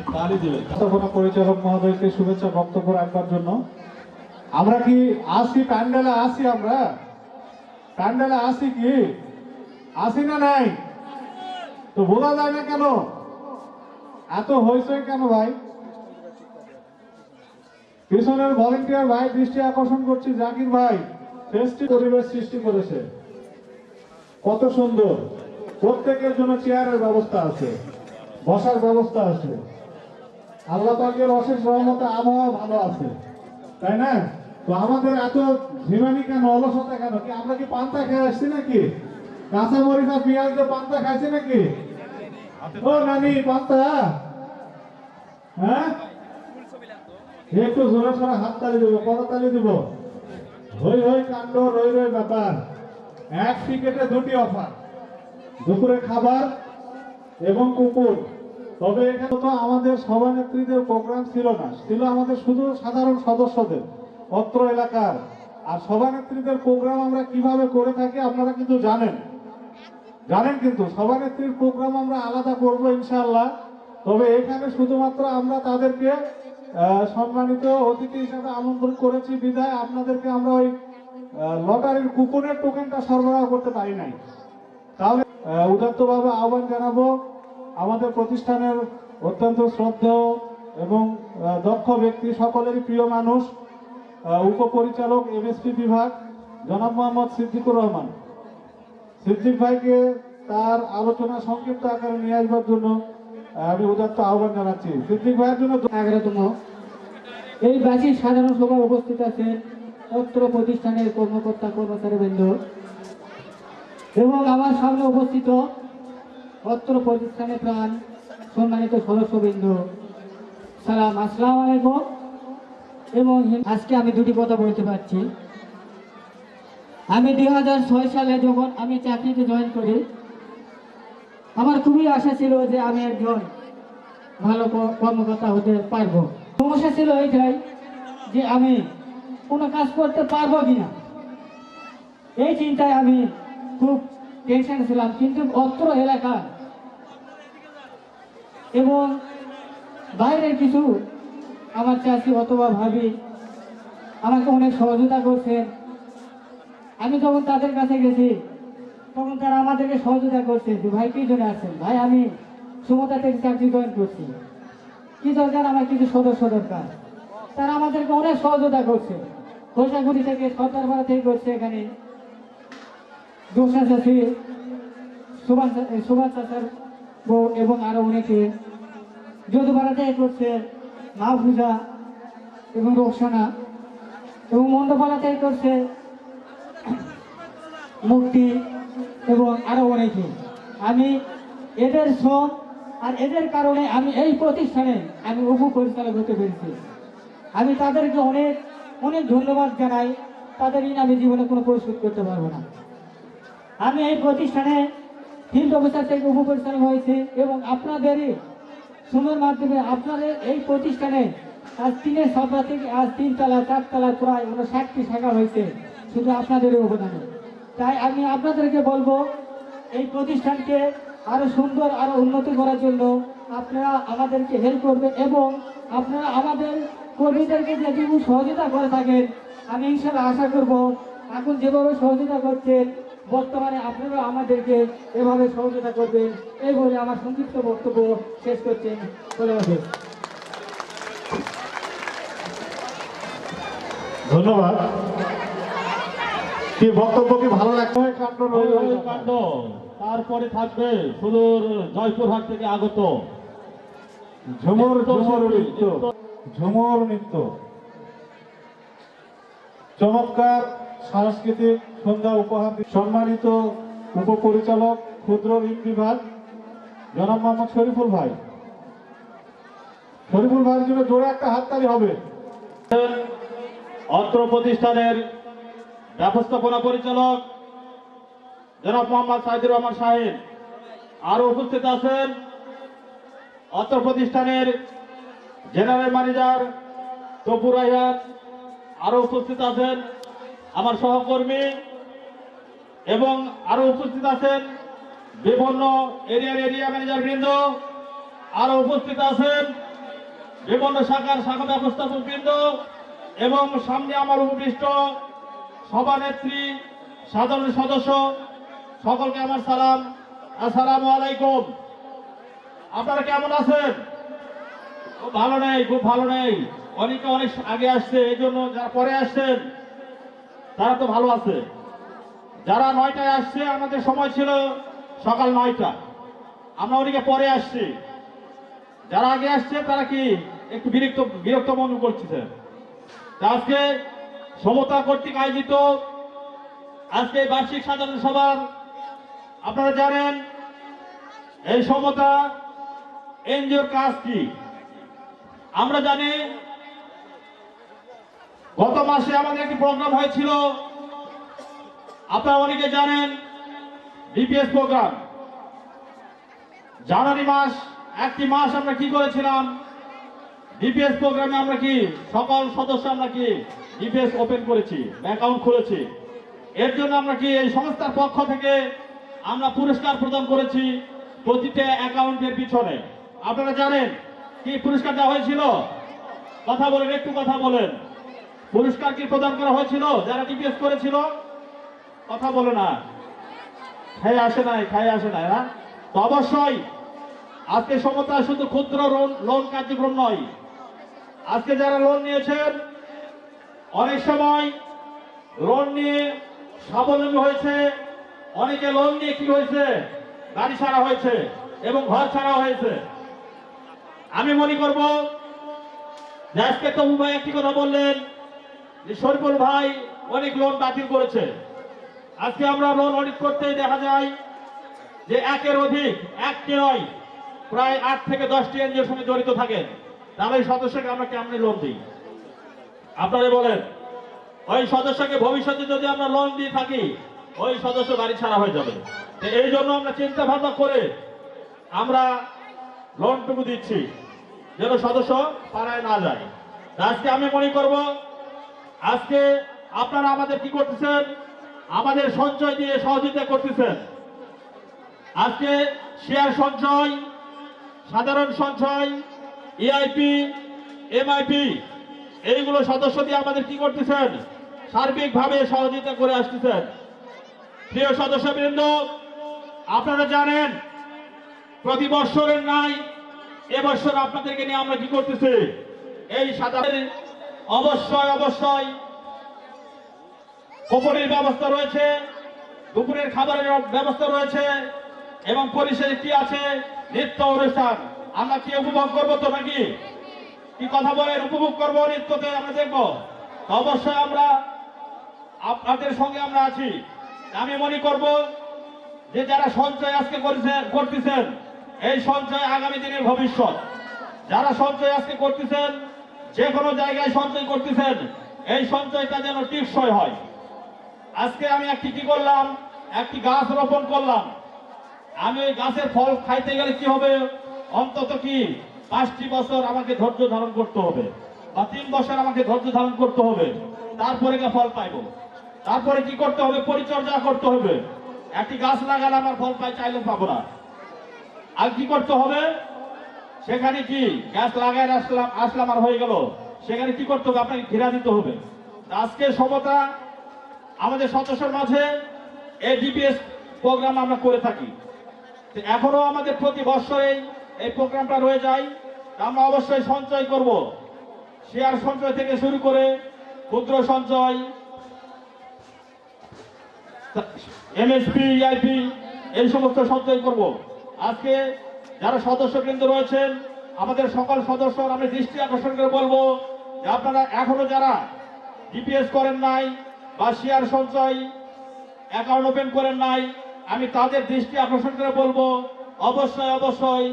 ব্যবস্থাপনা পরিচালক মহোদয়কে শুভেচ্ছা বক্তব্য রাখবার জন্য। আমরা কি আসি প্যান্ডেলে? আসি আমরা প্যান্ডেলে? আসি কি? আসি না নাই? তো বোঝা যায় না কেন? এত হইচই কেন ভাই? পিছনের ভলেন্টিয়ার ভাই দৃষ্টি আকর্ষণ করছি, জাকির ভাই ফেস্টি পরিবেশ সৃষ্টি করেছে, কত সুন্দর। প্রত্যেকের জন্য চেয়ারের ব্যবস্থা আছে, বসার ব্যবস্থা আছে। আল্লাহ পাকের অশেষ রহমতে আবহাওয়া ভালো আছে, তাই না? তো আমাদের এত ঝিমানি কেন, অলসতা কেন? কি আমরা কি পান্তা খেয়ে আসছি নাকি? কাঁচা মরিচ আর পেঁয়াজ দিয়ে পান্তা খাইছি নাকি? ও নানি, পান্তা? হ্যাঁ, একটু জোরে সোরে হাত তালি দেবো, কত তালি দিব? হই হই কাণ্ড, রই রই ব্যাপার। এক টিকেটে 2টি অফার, দুপুরে খাবার এবং কুকুর। তবে এখানে তো আমাদের সভানেত্রীদের প্রোগ্রাম ছিল না, ছিল আমাদের শুধু সাধারণ সদস্যদের অত্র এলাকার। আর সভানেত্রীদের প্রোগ্রাম আমরা কিভাবে করে থাকি আপনারা কিন্তু জানেন, কিন্তু সভানেত্রীর প্রোগ্রাম আমরা আলাদা করব ইনশাআল্লাহ। তবে এখানে শুধুমাত্র আমরা তাদেরকে সম্মানিত অতিথি হিসাবে আমন্ত্রণ করেছি বিধায় আপনাদেরকে আমরা ওই লটারির কুপনের টোকেনটা সরবরাহ করতে পারি নাই। তাহলে উদাত্তভাবে আহ্বান জানাবো আমাদের প্রতিষ্ঠানের অত্যন্ত শ্রদ্ধেয় এবং দক্ষ ব্যক্তি, সকলেরই প্রিয় মানুষ, উপপরিচালক এমএসপি বিভাগ জনাব মোহাম্মদ সিদ্দিকুর রহমান, সিদ্দিক ভাইকে তার আলোচনা সংক্ষিপ্ত আকারে নিয়ে আসবার জন্য আমি উদাত্ত আহ্বান জানাচ্ছি। সিদ্দিক ভাইয়ের জন্য 11তম এই বার্ষিক সাধারণ সভায় উপস্থিত আছেন অত্র প্রতিষ্ঠানের কর্মকর্তা কর্মচারীবৃন্দ এবং আমার সামনে উপস্থিত অত্র প্রতিষ্ঠানের প্রাণ সম্মানিত সদস্যবৃন্দ, সালাম, আসসালামু আলাইকুম। এবং আজকে আমি দুটি কথা বলতে পারছি। আমি 2006 সালে যখন আমি চাকরিতে জয়েন করি, আমার খুবই আশা ছিল যে আমি একজন ভালো কর্মকর্তা হতে পারবো। সমস্যা ছিল এইটাই যে আমি কোনো কাজ করতে পারবো কিনা, এই চিন্তায় আমি খুব টেনশন ছিলাম। কিন্তু অত্র এলাকা এবং বাইরের কিছু আমার চাষি অথবা ভাবি আমাকে অনেক সহযোগিতা করছেন। আমি যখন তাদের কাছে গেছি তখন তারা আমাদেরকে সহযোগিতা করছে যে ভাই কি জন্য আসছেন? ভাই আমি সুমতা থেকে চাকরি জয়েন করছি, কি দরকার, আমার কিছু সদস্য দরকার। তারা আমাদেরকে অনেক সহযোগিতা করছে, ঘোষাগুড়ি থেকে, সর্দারপাড়া থেকে করছে, এখানে জোসা চাষি, সুভাষ চাষার বউ এবং আরো অনেকে, যদুপাড়া থেকে করছে মাহফুজা এবং রোকসানা, এবং মন্ডপাড়া থেকে করছে মুক্তি এবং আরো অনেকে। আমি এদের শ্রম আর এদের কারণে আমি এই প্রতিষ্ঠানে আমি উপপরিচালক হতে পেরেছি। আমি তাদেরকে অনেক অনেক ধন্যবাদ জানাই। তাদের ঋণ আমি জীবনে কোনো পরিশোধ করতে পারবো না। আমি এই প্রতিষ্ঠানে ফিল্ড অফিসার থেকে উপপরিচালক হয়েছে এবং আপনাদেরই সময়ের মাধ্যমে আপনাদের এই প্রতিষ্ঠানে আজ 3 সভা থেকে আজ 3 তলা 4 তলা প্রায় 59টি শাখা হয়েছে শুধু আপনাদেরই অবদানে। তাই আমি আপনাদেরকে বলবো এই প্রতিষ্ঠানকে আরো সুন্দর আরো উন্নতি করার জন্য আপনারা আমাদেরকে হেল্প করবেন এবং আপনারা আমাদের কর্মীদেরকে যদি সহযোগিতা করে থাকেন আমি ইনশাআল্লাহ আশা করব এখন যেভাবে সহযোগিতা করছেন বর্তমানে আপনারা আমাদেরকে এভাবে সহযোগিতা করবেন এই বলে আমার সংক্ষিপ্ত বক্তব্য শেষ করছেন। ধন্যবাদ। ধন্যবাদ। কি বক্তব্য কি ভালো লাগছে? কাণ্ড কাণ্ড তারপরে থাকবে সুদূর জয়পুরহাট থেকে আগত ঝুমুর নৃত্য, ঝুমুর নৃত্য, চমৎকার সাংস্কৃতিক সন্ধ্যা উপহার সম্মানিত উপপরিচালক ক্ষুদ্র ঋণ বিভাগ জনাব মোহাম্মদ শরীফুল ভাই। শরীফুল ভাইয়ের জন্য জোরে একটা হাততালি হবে। অত্র প্রতিষ্ঠানের ব্যবস্থাপনা পরিচালক জনাব মোহাম্মদ সাইদুর রহমান সাহেব। আরো উপস্থিত আছেন অত্র প্রতিষ্ঠানের জেনারেল ম্যানেজার তপু রায়হান। আরো উপস্থিত আছেন আমার সহকর্মী এবং আরো উপস্থিত আছেন বিভিন্ন এরিয়া ম্যানেজার বৃন্দ। আরো উপস্থিত আছেন বিভিন্ন শাখা ব্যবস্থাপক বৃন্দ এবং সামনে আমার উপবিষ্ট সভানেত্রী সাধারণ সদস্য সকলকে আমার সালাম, আসসালামু আলাইকুম। আপনারা কেমন আছেন? খুব ভালো নেই। অনেকে অনেক আগে আসছে, এই জন্য যারা পরে আসছেন তারা তো ভালো আছে। যারা 9টায় আসছে আমাদের সময় ছিল সকাল 9টা, আমরা অনেকে পরে আসছি। যারা আগে আসছে তারা কি একটু বিরক্ত মনে করছে। আজকে সমতা কর্তৃক আয়োজিত আজকে বার্ষিক সাধারণ সভার আপনারা জানেন এই সমতা এনজিওর কাজ কি। আমরা জানি গত মাসে আমাদের একটি প্রোগ্রাম হয়েছিল, আপনারা অনেকে জানেন, ডিপিএস প্রোগ্রাম। জানুয়ারি মাস একটি মাস আমরা কি করেছিলাম, ডিপিএস প্রোগ্রামে আমরা কি সকল সদস্য আমরা কি ডিপিএস ওপেন করেছি, অ্যাকাউন্ট খুলেছি। এর জন্য আমরা কি এই সংস্থার পক্ষ থেকে আমরা পুরস্কার প্রদান করেছি প্রতিটা অ্যাকাউন্টের পিছনে। আপনারা জানেন কি পুরস্কার দেওয়া হয়েছিল? কথা বলেন, একটু কথা বলেন। পুরস্কার কি প্রদান করা হয়েছিল যারা ডিপিএস করেছিল? কথা বলে না, খাই আসে নাই। হ্যাঁ, তো অবশ্যই আজকে সমতা শুধু ক্ষুদ্র লোন কার্যক্রম নয়। আজকে যারা লোন নিয়েছেন অনেক সময় লোন নিয়ে স্বাবলম্বী হয়েছে, অনেকে লোন নিয়ে কি হয়েছে, গাড়ি ছাড়া হয়েছে এবং ঘর ছাড়া হয়েছে। আমি মনে করব যে আজকে তবু ভাই একটি কথা বললেন যে শরীফুল ভাই অনেক লোন বাতিল করেছে। আজকে আমরা লোন অডিট করতেই দেখা যায় যে একের অধিক, একটি নয়, প্রায় 8 থেকে 10টি এনজিওর সঙ্গে জড়িত থাকেন। তাহলে এই সদস্যকে আমরা কেমনি লোন দিই? আপনারা বলেন, ওই সদস্যকে ভবিষ্যতে যদি আমরা লোন দিয়ে থাকি ওই সদস্য বাড়ি ছাড়া হয়ে যাবে। এই জন্য আমরা চিন্তা ভাবনা করে আমরা লোনটুকু দিচ্ছি যেন সদস্য পাড়ায় না যায়। আজকে আমি মনে করব আজকে আপনারা আমাদের কি করতেছেন, আমাদের সঞ্চয় দিয়ে সহযোগিতা করতেছেন। আজকে শেয়ার সঞ্চয়, সাধারণ সঞ্চয়, ইআইপি, এমআইপি এইগুলো সদস্য দিয়ে আমাদের কি করতেছেন, সার্বিকভাবে সহযোগিতা করে আসতেছেন। প্রিয় সদস্যবৃন্দ, আপনারা জানেন প্রতি বছরের নাই এবছর আপনাদেরকে নিয়ে আমরা কি করতেছি, এই সাধারণ অবশ্যই কোপনের ব্যবস্থা রয়েছে, দুপুরের খাবারের ব্যবস্থা রয়েছে এবং পরিষেবা কি আছে, নৃত্য অনুষ্ঠান। আমরা কি উপভোগ করবো তো নাকি? কি কথা বলেন, উপভোগ করবো নৃত্যতে আমরা দেখবো? অবশ্যই আমরা আপনাদের সঙ্গে আমরা আছি। আমি মনে করব যে যারা সঞ্চয় আজকে করতেছেন এই সঞ্চয় আগামী দিনের ভবিষ্যৎ। যারা সঞ্চয় আজকে করতেছেন, যে কোনো জায়গায় সঞ্চয় করতেছেন, এই সঞ্চয়টা যেন টিকসই হয়। আজকে আমি একটি কি করলাম, একটি গাছ রোপণ করলাম, আমি ওই গাছের ফল খাইতে গেলে কি হবে, অন্তত কি 5টি বছর আমাকে ধৈর্য ধারণ করতে হবে, বা 3 বছর আমাকে ধৈর্য ধারণ করতে হবে, তারপরে গিয়ে ফল পাইবো। তারপরে কি করতে হবে, পরিচর্যা করতে হবে। একটি গাছ লাগালে আমার ফল পাই চাইলে পাবো না। আর কি করতে হবে, সেখানে কি গাছ লাগাই আসলাম আর হয়ে গেল, সেখানে কি করতে হবে, আপনাকে ঘেরা দিতে হবে। আজকে সমতা আমাদের সদস্যের মাঝে এই ডিপিএস প্রোগ্রাম আমরা করে থাকি। এখনো আমাদের প্রতি বছরেই এই প্রোগ্রামটা রয়ে যায়। আমরা অবশ্যই সঞ্চয় করব, শেয়ার সঞ্চয় থেকে শুরু করে ক্ষুদ্র সঞ্চয়, এমএসপি, ইআইপি, এই সমস্ত সঞ্চয় করব। আজকে যারা সদস্য কেন্দ্র রয়েছেন, আমাদের সকল সদস্য আমি দৃষ্টি আকর্ষণ করে বলবো যে আপনারা এখনো যারা ডিপিএস করেন নাই বা শেয়ার সঞ্চয় অ্যাকাউন্ট ওপেন করেন নাই, আমি তাদের দৃষ্টি আকর্ষণ করে বলবো অবশ্যই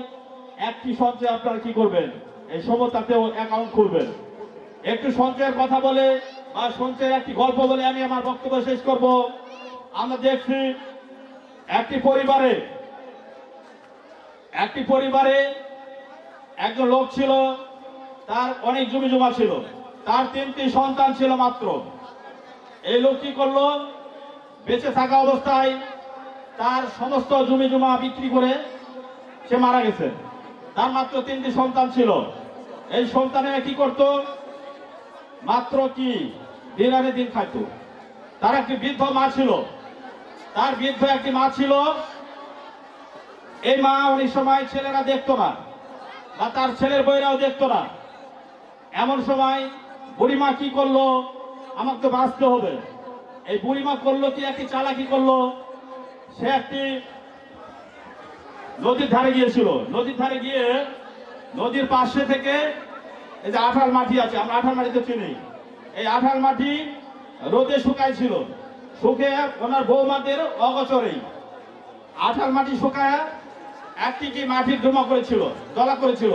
একটি সঞ্চয় আপনারা কি করবেন, এই সমতাতেও অ্যাকাউন্ট খুলবেন। একটু সঞ্চয়ের কথা বলে বা সঞ্চয়ের একটি গল্প বলে আমি আমার বক্তব্য শেষ করব। আমরা দেখছি একটি পরিবারে একজন লোক ছিল, তার অনেক জমি জমা ছিল, তার 3টি সন্তান ছিল মাত্র। এই লোক কি করলো, বেঁচে থাকা অবস্থায় তার সমস্ত জমি জমা বিক্রি করে সে মারা গেছে। তার মাত্র 3টি সন্তান ছিল। এই সন্তানেরা কি করত, মাত্র কি দিন আনে দিন খাইত। তার একটি বৃদ্ধ মা ছিল, তার বৃদ্ধ একটি মা ছিল। এই মা অনেক সময় ছেলেরা দেখতো না, বা তার ছেলের বইরাও দেখতো না। এমন সময় বুড়িমা কি করলো, আমাকে তো বাঁচতে হবে। এই বুড়িমা করলো কি, একটি চালাকি করলো। সে একটি নদীর ধারে গিয়েছিল। নদীর ধারে গিয়ে নদীর পাশে থেকে এই যে আঠাল মাটি আছে, আমরা আঠাল মাটিতে চিনি, এই আঠাল মাটি রোদে শুকাইছিল। শুকে ওনার বৌমাদের অগোচরেই আঠাল মাটি শুকায় একটি কি মাটির জমা করেছিল, দলা করেছিল।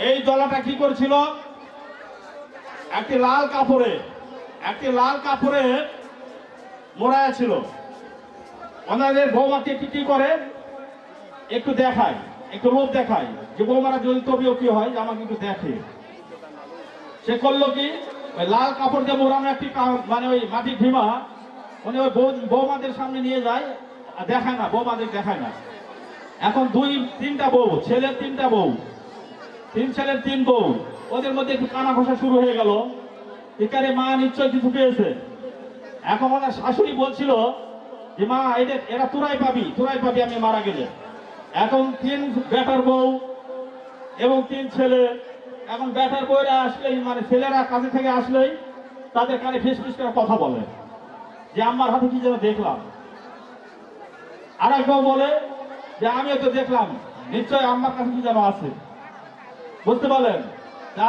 এই দলাটা কি করেছিল, একটি লাল কাপড়ে মোড়ায়া ছিল। ওনাদের বৌমাকে কি করে, একটু দেখায়, একটু লোভ দেখায় যে বৌমারা যদি তবিও কি হয়, আমাকে একটু দেখে। সে করলো কি, ওই লাল কাপড় দিয়ে মোড়ানো একটি মানে ওই মাটির ঢিমা উনি ওই বৌমাদের সামনে নিয়ে যায়, দেখায় না, বৌমাদের দেখায় না। এখন 2-3টা বউ, ছেলের 3টা বউ, 3 ছেলের 3 বউ, ওদের মধ্যে একটু কানা ঘষা শুরু হয়ে গেল। এখানে মা নিশ্চয় কিছু পেয়েছে। এখন ওনার শাশুড়ি বলছিল যে মা এরা তোরাই পাবি আমি মারা গেলে। এখন 3 বেটার বউ এবং 3 ছেলে। এখন বেটার বউরা আসলেই, মানে ছেলেরা কাছে থেকে আসলেই তাদের কানে ফিসফিস করে কথা বলে যে আমার হাতে কি যেন দেখলাম। আর এক বউ বলে যে আমিও তো দেখলাম, নিশ্চয় আমার কাছে কি যেন আছে। বুঝতে পারলেন?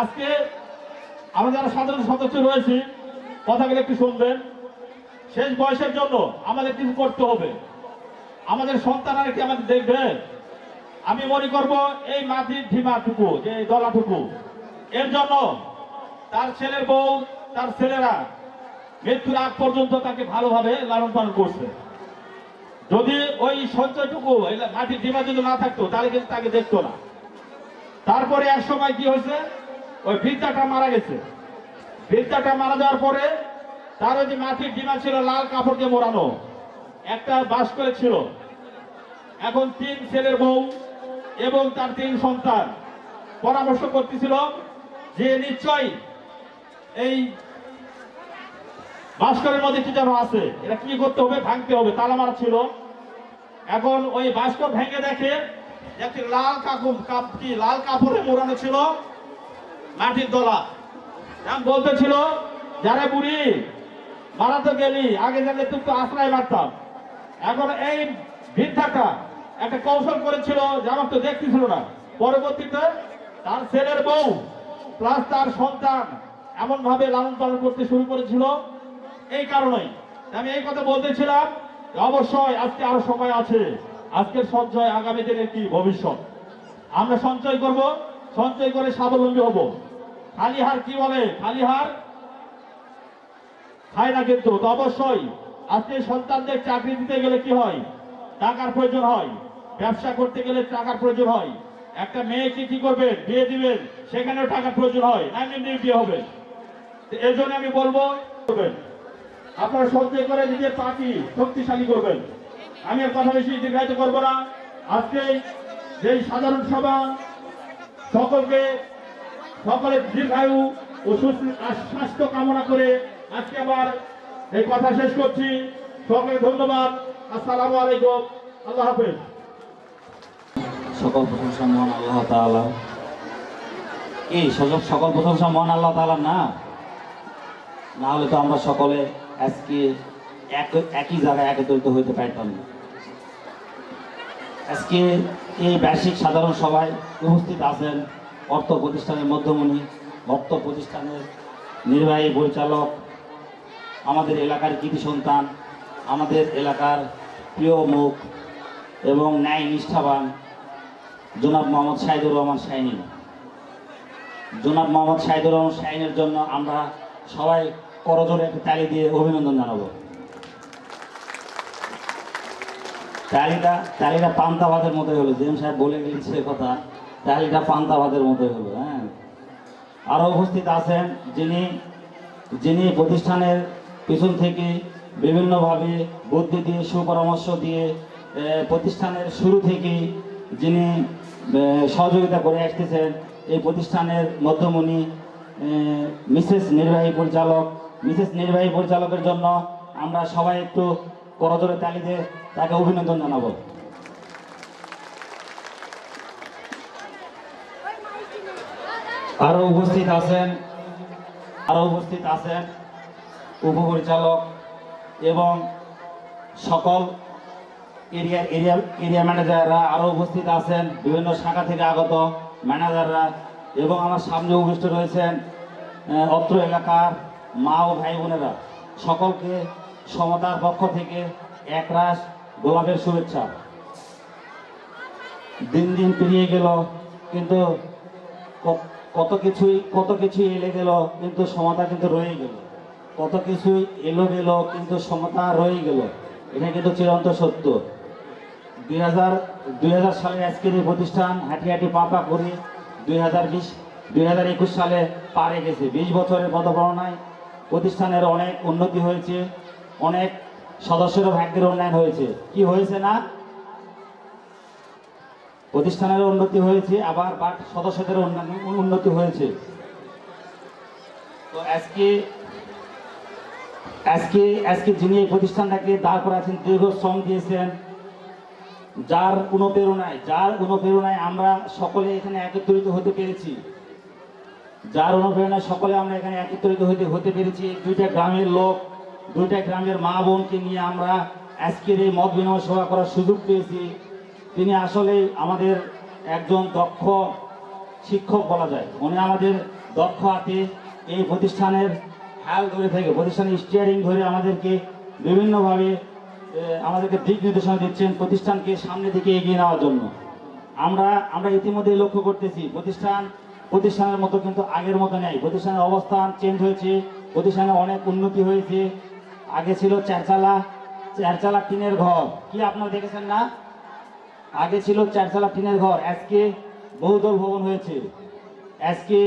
আজকে আমরা যারা সাধারণ সদস্য রয়েছি, কথাগুলো একটু শুনবেন। শেষ বয়সের জন্য আমাদের কিছু করতে হবে। আমাদের সন্তানরা কি আমাদের দেখবে? আমি মনে করব এই মাটির ঢিমাটুকু, যে এই দলাটুকু, এর জন্য তার ছেলের বউ, তার ছেলেরা মৃত্যুর আগ পর্যন্ত তাকে ভালোভাবে লালন পালন করছে। যদি ওই সঞ্চয়টুকু মাটির ঢিমা যদি না থাকতো, তাহলে কিন্তু তাকে দেখতো না। তারপরে এক সময় কি হয়েছে, ওই বৃদ্ধাটা মারা গেছে। বৃদ্ধাটা মারা যাওয়ার পরে তার ওই যে মাটির ঢিমা ছিল লাল কাপড় দিয়ে মোড়ানো, একটা বাস করে ছিল। এখন 3 ছেলের বউ এবং তার 3 সন্তান পরামর্শ করতেছিল যে নিশ্চয়ই এই ভাস্করের মধ্যে কি যেন আছে, এটা কি করতে হবে, ভাঙতে হবে, তালা মারা ছিল। এখন ওই ভাস্কর ভেঙে দেখে একটি লাল কাপড়ে মোড়ানো ছিল মাটির দলা। বলতেছিল, যারা বুড়ি মারা তো গেলি, আগে জানলে তুই তো আশ্রয় মারতাম। এখন এই বৃদ্ধাটা একটা কৌশল করেছিল যে আমার তো দেখতেছিল না। পরবর্তীতে তার ছেলের বউ প্লাস তার সন্তান এমন ভাবে লালন পালন করতে শুরু করেছিল। এই কারণেই আমি এই কথা বলতেছিলাম, অবশ্যই আজকে আরো সময় আছে। আজকের সঞ্চয় আগামী দিনের কি ভবিষ্যৎ। আমরা সঞ্চয় করব, সঞ্চয় করে স্বাবলম্বী হব। খালি হার কি বলে, খালি হার খায় না কিন্তু। তো অবশ্যই আজকে সন্তানদের চাকরি দিতে গেলে কি হয়? টাকার প্রয়োজন হয়। ব্যবসা করতে গেলে টাকার প্রয়োজন হয়। একটা মেয়েকে কি করবেন? বিয়ে দিবেন, সেখানেও টাকার প্রয়োজন হয়, না এমনি বিয়ে হবে। এই জন্য আমি বলবো করবেন, আপনারা সঞ্চয় করে নিজের পার্টি শক্তিশালী করবেন। আমি আর কথা বেশি দীর্ঘায়িত করবো না। আজকে যেই সাধারণ সভা সকলের দীর্ঘায়ু ও স্বাস্থ্য কামনা করে আজকে আবার এই কথা শেষ করছি। সকলকে ধন্যবাদ। আসসালামু আলাইকুম। আল্লাহ হাফেজ। সকল প্রশংসা মহান আল্লাহ তাআলা। এই সকল প্রশংসা মহান আল্লাহ তাআলা না হলে তো আমরা সকলে আজকে একই জায়গায় একত্রিত হইতে পারতাম না। আজকে এই বার্ষিক সাধারণ সভায় উপস্থিত আছেন অর্থ প্রতিষ্ঠানের মধ্যমণি, অর্থ প্রতিষ্ঠানের নির্বাহী পরিচালক, আমাদের এলাকার কৃতি সন্তান, আমাদের এলাকার প্রিয় মুখ এবং ন্যায় নিষ্ঠাবান জনাব মোহাম্মদ শাহিদুর রহমান শাহিনী। জনাব মোহাম্মদ শাহিদুর রহমান শাহিনের জন্য আমরা সবাই করজোরে একটু তালি দিয়ে অভিনন্দন জানাবো। তালিটা পান্তাভাতের মতোই হলো, জেম সাহেব বলে গেলেন সে কথা, তালিটা পান্তাভাতের মতোই হলো। হ্যাঁ, আরও উপস্থিত আছেন যিনি প্রতিষ্ঠানের পিছন থেকে বিভিন্নভাবে বুদ্ধি দিয়ে সুপরামর্শ দিয়ে প্রতিষ্ঠানের শুরু থেকে যিনি সহযোগিতা করে আসতেছেন, এই প্রতিষ্ঠানের মধ্যমণি মিসেস নির্বাহী পরিচালকের জন্য আমরা সবাই একটু করজোরে তালি দিয়ে তাকে অভিনন্দন জানাবো। আরও উপস্থিত আছেন উপপরিচালক এবং সকল এরিয়া ম্যানেজাররা, আরও উপস্থিত আছেন বিভিন্ন শাখা থেকে আগত ম্যানেজাররা এবং আমার সামনে উপস্থিত রয়েছেন অত্র এলাকার মা ও ভাই বোনেরা। সকলকে সমতার পক্ষ থেকে একরাশ গোলাপের শুভেচ্ছা। দিন দিন পেরিয়ে গেল, কিন্তু কত কিছুই এলে গেল, কিন্তু সমতা কিন্তু রয়ে গেল। কত কিছুই এলো গেল, কিন্তু সমতা রয়ে গেল। এটা কিন্তু চিরন্ত সত্য। 2000 সালে আজকের এই প্রতিষ্ঠান হাঁটি হাঁটি পা করে 2021 সালে পারে গেছে। 20 বছরের পদগণনায় প্রতিষ্ঠানের অনেক উন্নতি হয়েছে, অনেক সদস্যেরও ভাগ্যের উন্নয়ন হয়েছে। কি হয়েছে না? প্রতিষ্ঠানেরও উন্নতি হয়েছে, আবার সদস্যদেরও উন্নতি হয়েছে। তো আজকে যিনি এই প্রতিষ্ঠানটাকে দাঁড় করাচ্ছেন, দীর্ঘ শ্রম দিয়েছেন, যার অনুপ্রেরণায় আমরা সকলে এখানে একত্রিত হতে পেরেছি। দুইটা গ্রামের লোক, দুইটা গ্রামের মা বোনকে নিয়ে আমরা আজকের এই মত বিনিময় সভা করার সুযোগ পেয়েছি। তিনি আসলে আমাদের একজন দক্ষ শিক্ষক বলা যায়। উনি আমাদের দক্ষ হাতে এই প্রতিষ্ঠানের হাল ধরে থেকে, প্রতিষ্ঠানের স্টিয়ারিং ধরে আমাদেরকে বিভিন্নভাবে আমাদেরকে দিক নির্দেশনা দিচ্ছেন প্রতিষ্ঠানকে সামনের দিকে এগিয়ে নেওয়ার জন্য। আমরা ইতিমধ্যে লক্ষ্য করতেছি প্রতিষ্ঠানের মতো কিন্তু আগের মতো নেই। প্রতিষ্ঠানের অবস্থান চেঞ্জ হয়েছে, প্রতিষ্ঠানে অনেক উন্নতি হয়েছে। আগে ছিল চারচালা টিনের ঘর, কি আপনারা দেখেছেন না? আগে ছিল চারচালা টিনের ঘর, আজকে বহুতল ভবন হয়েছে। আজকে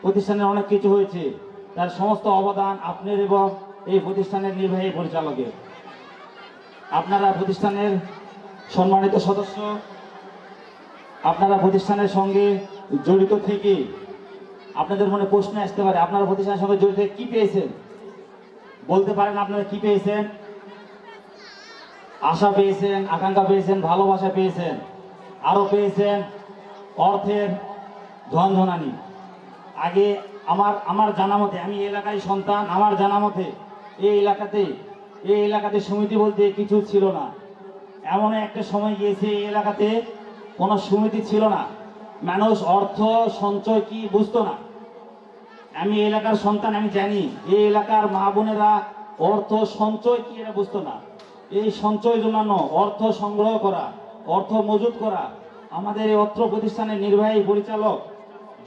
প্রতিষ্ঠানের অনেক কিছু হয়েছে। তার সমস্ত অবদান আপনার এবং এই প্রতিষ্ঠানের নির্বাহী পরিচালকের। আপনারা প্রতিষ্ঠানের সম্মানিত সদস্য, আপনারা প্রতিষ্ঠানের সঙ্গে জড়িত থেকে আপনাদের মনে প্রশ্ন আসতে পারে, আপনারা প্রতিষ্ঠানের সঙ্গে জড়িত কি পেয়েছেন? বলতে পারেন আপনারা কি পেয়েছেন? আশা পেয়েছেন, আকাঙ্ক্ষা পেয়েছেন, ভালোবাসা পেয়েছেন, আরও পেয়েছেন অর্থের ঝনঝনানি। আগে আমার জানা মতে, আমি এলাকায় সন্তান, আমার জানা মতে এই এলাকাতে সমিতি বলতে কিছু ছিল না। এমন একটা সময় গিয়েছে এই এলাকাতে কোনো সমিতি ছিল না। মানুষ অর্থ সঞ্চয় কি বুঝতো না। আমি এলাকার সন্তান, আমি জানি এই এলাকার মা বোনেরা অর্থ সঞ্চয় কি এটা বুঝতো না। এই সঞ্চয় জমানো, অর্থ সংগ্রহ করা, অর্থ মজুত করা আমাদের এই অর্থ প্রতিষ্ঠানের নির্বাহী পরিচালক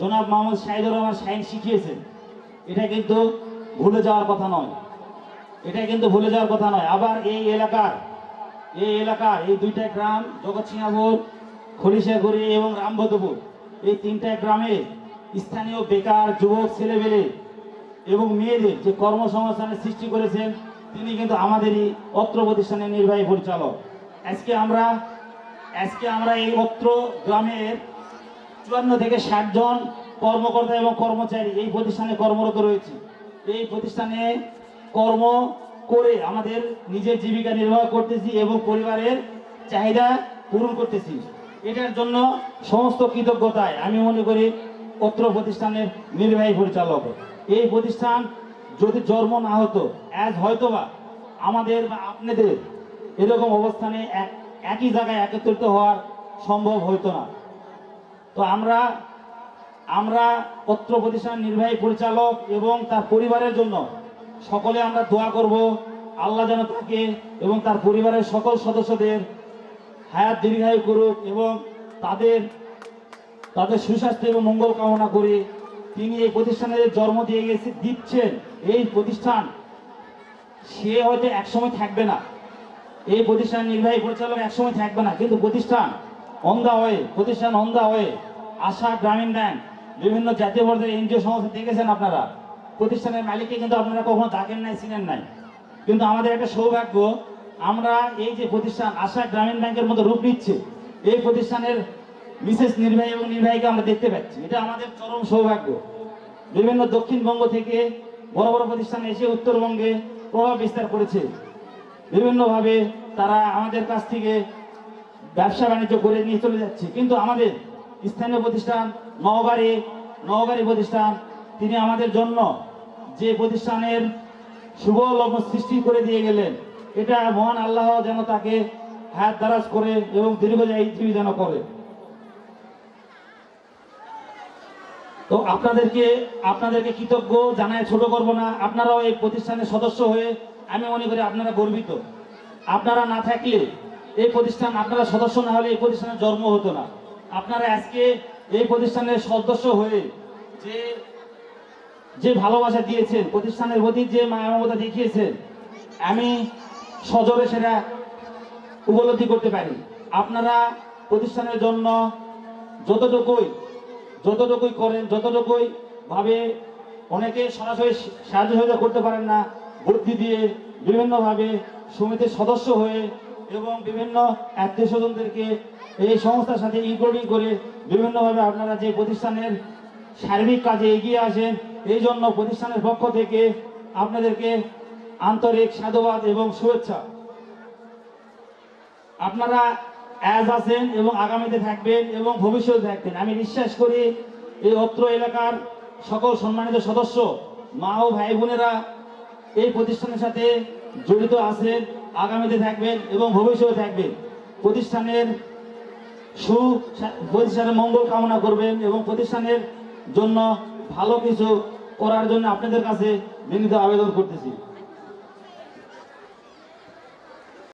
জনাব মোহাম্মদ শাহিদুর রহমান শাহিন শিখিয়েছেন। এটা কিন্তু ভুলে যাওয়ার কথা নয়। এটা কিন্তু ভুলে যাওয়ার কথা নয়। আবার এই এলাকার এই দুইটা গ্রাম জগৎসিংহাপুর, খলিশাগুড়ি এবং রামভদ্রপুর, এই তিনটা গ্রামে স্থানীয় বেকার যুবক ছেলেমেয়ে এবং মেয়েদের যে কর্মসংস্থানের সৃষ্টি করেছেন তিনি কিন্তু আমাদেরই অত্র প্রতিষ্ঠানের নির্বাহী পরিচালক। আজকে আমরা এই অত্র গ্রামের 54 থেকে 60 জন কর্মকর্তা এবং কর্মচারী এই প্রতিষ্ঠানে কর্মরত রয়েছে। এই প্রতিষ্ঠানে কর্ম করে আমাদের নিজের জীবিকা নির্বাহ করতেছি এবং পরিবারের চাহিদা পূরণ করতেছি। এটার জন্য সমস্ত কৃতজ্ঞতায় আমি মনে করি অত্র প্রতিষ্ঠানের নির্বাহী পরিচালক। এই প্রতিষ্ঠান যদি জন্ম না হতো আজ হয়তোবা আমাদের বা আপনাদের এরকম অবস্থানে একই জায়গায় একত্রিত হওয়ার সম্ভব হতো না। তো আমরা অত্র প্রতিষ্ঠানের নির্বাহী পরিচালক এবং তার পরিবারের জন্য সকলে আমরা দোয়া করব, আল্লাহ যেন তাকে এবং তার পরিবারের সকল সদস্যদের হায়াত দীর্ঘায়ু করুক এবং তাদের সুস্বাস্থ্য এবং মঙ্গল কামনা করে তিনি এই প্রতিষ্ঠানের জন্ম দিচ্ছেন। এই প্রতিষ্ঠান সে হয়তো একসময় থাকবে না, এই প্রতিষ্ঠান নির্বাহী পরিচালক একসময় থাকবে না, কিন্তু প্রতিষ্ঠান অন দা ওয়ে আশা গ্রামীণ ব্যাংক বিভিন্ন জাতীয় পর্যায়ে এনজিও সংস্থা দেখেছেন আপনারা। প্রতিষ্ঠানের মালিককে কিন্তু আপনারা কখনো ডাকেন নাই, চিনেন নাই, কিন্তু আমাদের একটা সৌভাগ্য আমরা এই যে প্রতিষ্ঠান আশা গ্রামীণ ব্যাংকের মতো রূপ নিচ্ছে এই প্রতিষ্ঠানের বিশেষ নির্বাহী এবং নির্বাহীকে আমরা দেখতে পাচ্ছি। এটা আমাদের চরম সৌভাগ্য। বিভিন্ন দক্ষিণবঙ্গ থেকে বড় বড় প্রতিষ্ঠান এসে উত্তরবঙ্গে প্রভাব বিস্তার করেছে। বিভিন্নভাবে তারা আমাদের কাছ থেকে ব্যবসা বাণিজ্য করে নিয়ে চলে যাচ্ছে, কিন্তু আমাদের স্থানীয় প্রতিষ্ঠান নওগাঁরি প্রতিষ্ঠান তিনি আমাদের জন্য যে প্রতিষ্ঠানের শুভ লগ্ন সৃষ্টি করে দিয়ে গেলেন, এটা মহান আল্লাহ যেন তাকে হায়াত দারাজ করে এবং দীর্ঘজীবী যেন করে। তো আপনাদেরকে কৃতজ্ঞ জানায় ছোট করব না। আপনারাও এই প্রতিষ্ঠানের সদস্য হয়ে আমি মনে করি আপনারা গর্বিত। আপনারা না থাকলে এই প্রতিষ্ঠান, আপনারা সদস্য না হলে এই প্রতিষ্ঠানের জন্ম হতো না। আপনারা আজকে এই প্রতিষ্ঠানের সদস্য হয়ে যে ভালোবাসা দিয়েছেন, প্রতিষ্ঠানের প্রতি যে মায়া মমতা দেখিয়েছেন, আমি সজোরে সেটা উপলব্ধি করতে পারি। আপনারা প্রতিষ্ঠানের জন্য যতটুকুই করেন, যতটুকুই ভাবে, অনেকে সরাসরি সাহায্য সহযোগিতা করতে পারেন না, বুদ্ধি দিয়ে বিভিন্নভাবে সমিতির সদস্য হয়ে এবং বিভিন্ন আত্মীয় স্বজনদেরকে এই সংস্থার সাথে ইনক্লুডিং করে বিভিন্নভাবে আপনারা যে প্রতিষ্ঠানের সার্বিক কাজে এগিয়ে আসেন, এই জন্য প্রতিষ্ঠানের পক্ষ থেকে আপনাদেরকে আন্তরিক সাধুবাদ এবং শুভেচ্ছা। আপনারা আজ আছেন এবং আগামীতে থাকবেন এবং ভবিষ্যতে থাকবেন। আমি বিশ্বাস করি এই অত্র এলাকার সকল সম্মানিত সদস্য, মা ও ভাই বোনেরা এই প্রতিষ্ঠানের সাথে জড়িত আছেন, আগামীতে থাকবেন এবং ভবিষ্যতে থাকবেন। প্রতিষ্ঠানের মঙ্গল কামনা করবেন এবং প্রতিষ্ঠানের জন্য ভালো কিছু করার জন্য আপনাদের কাছে বিনীত আবেদন করতেছি।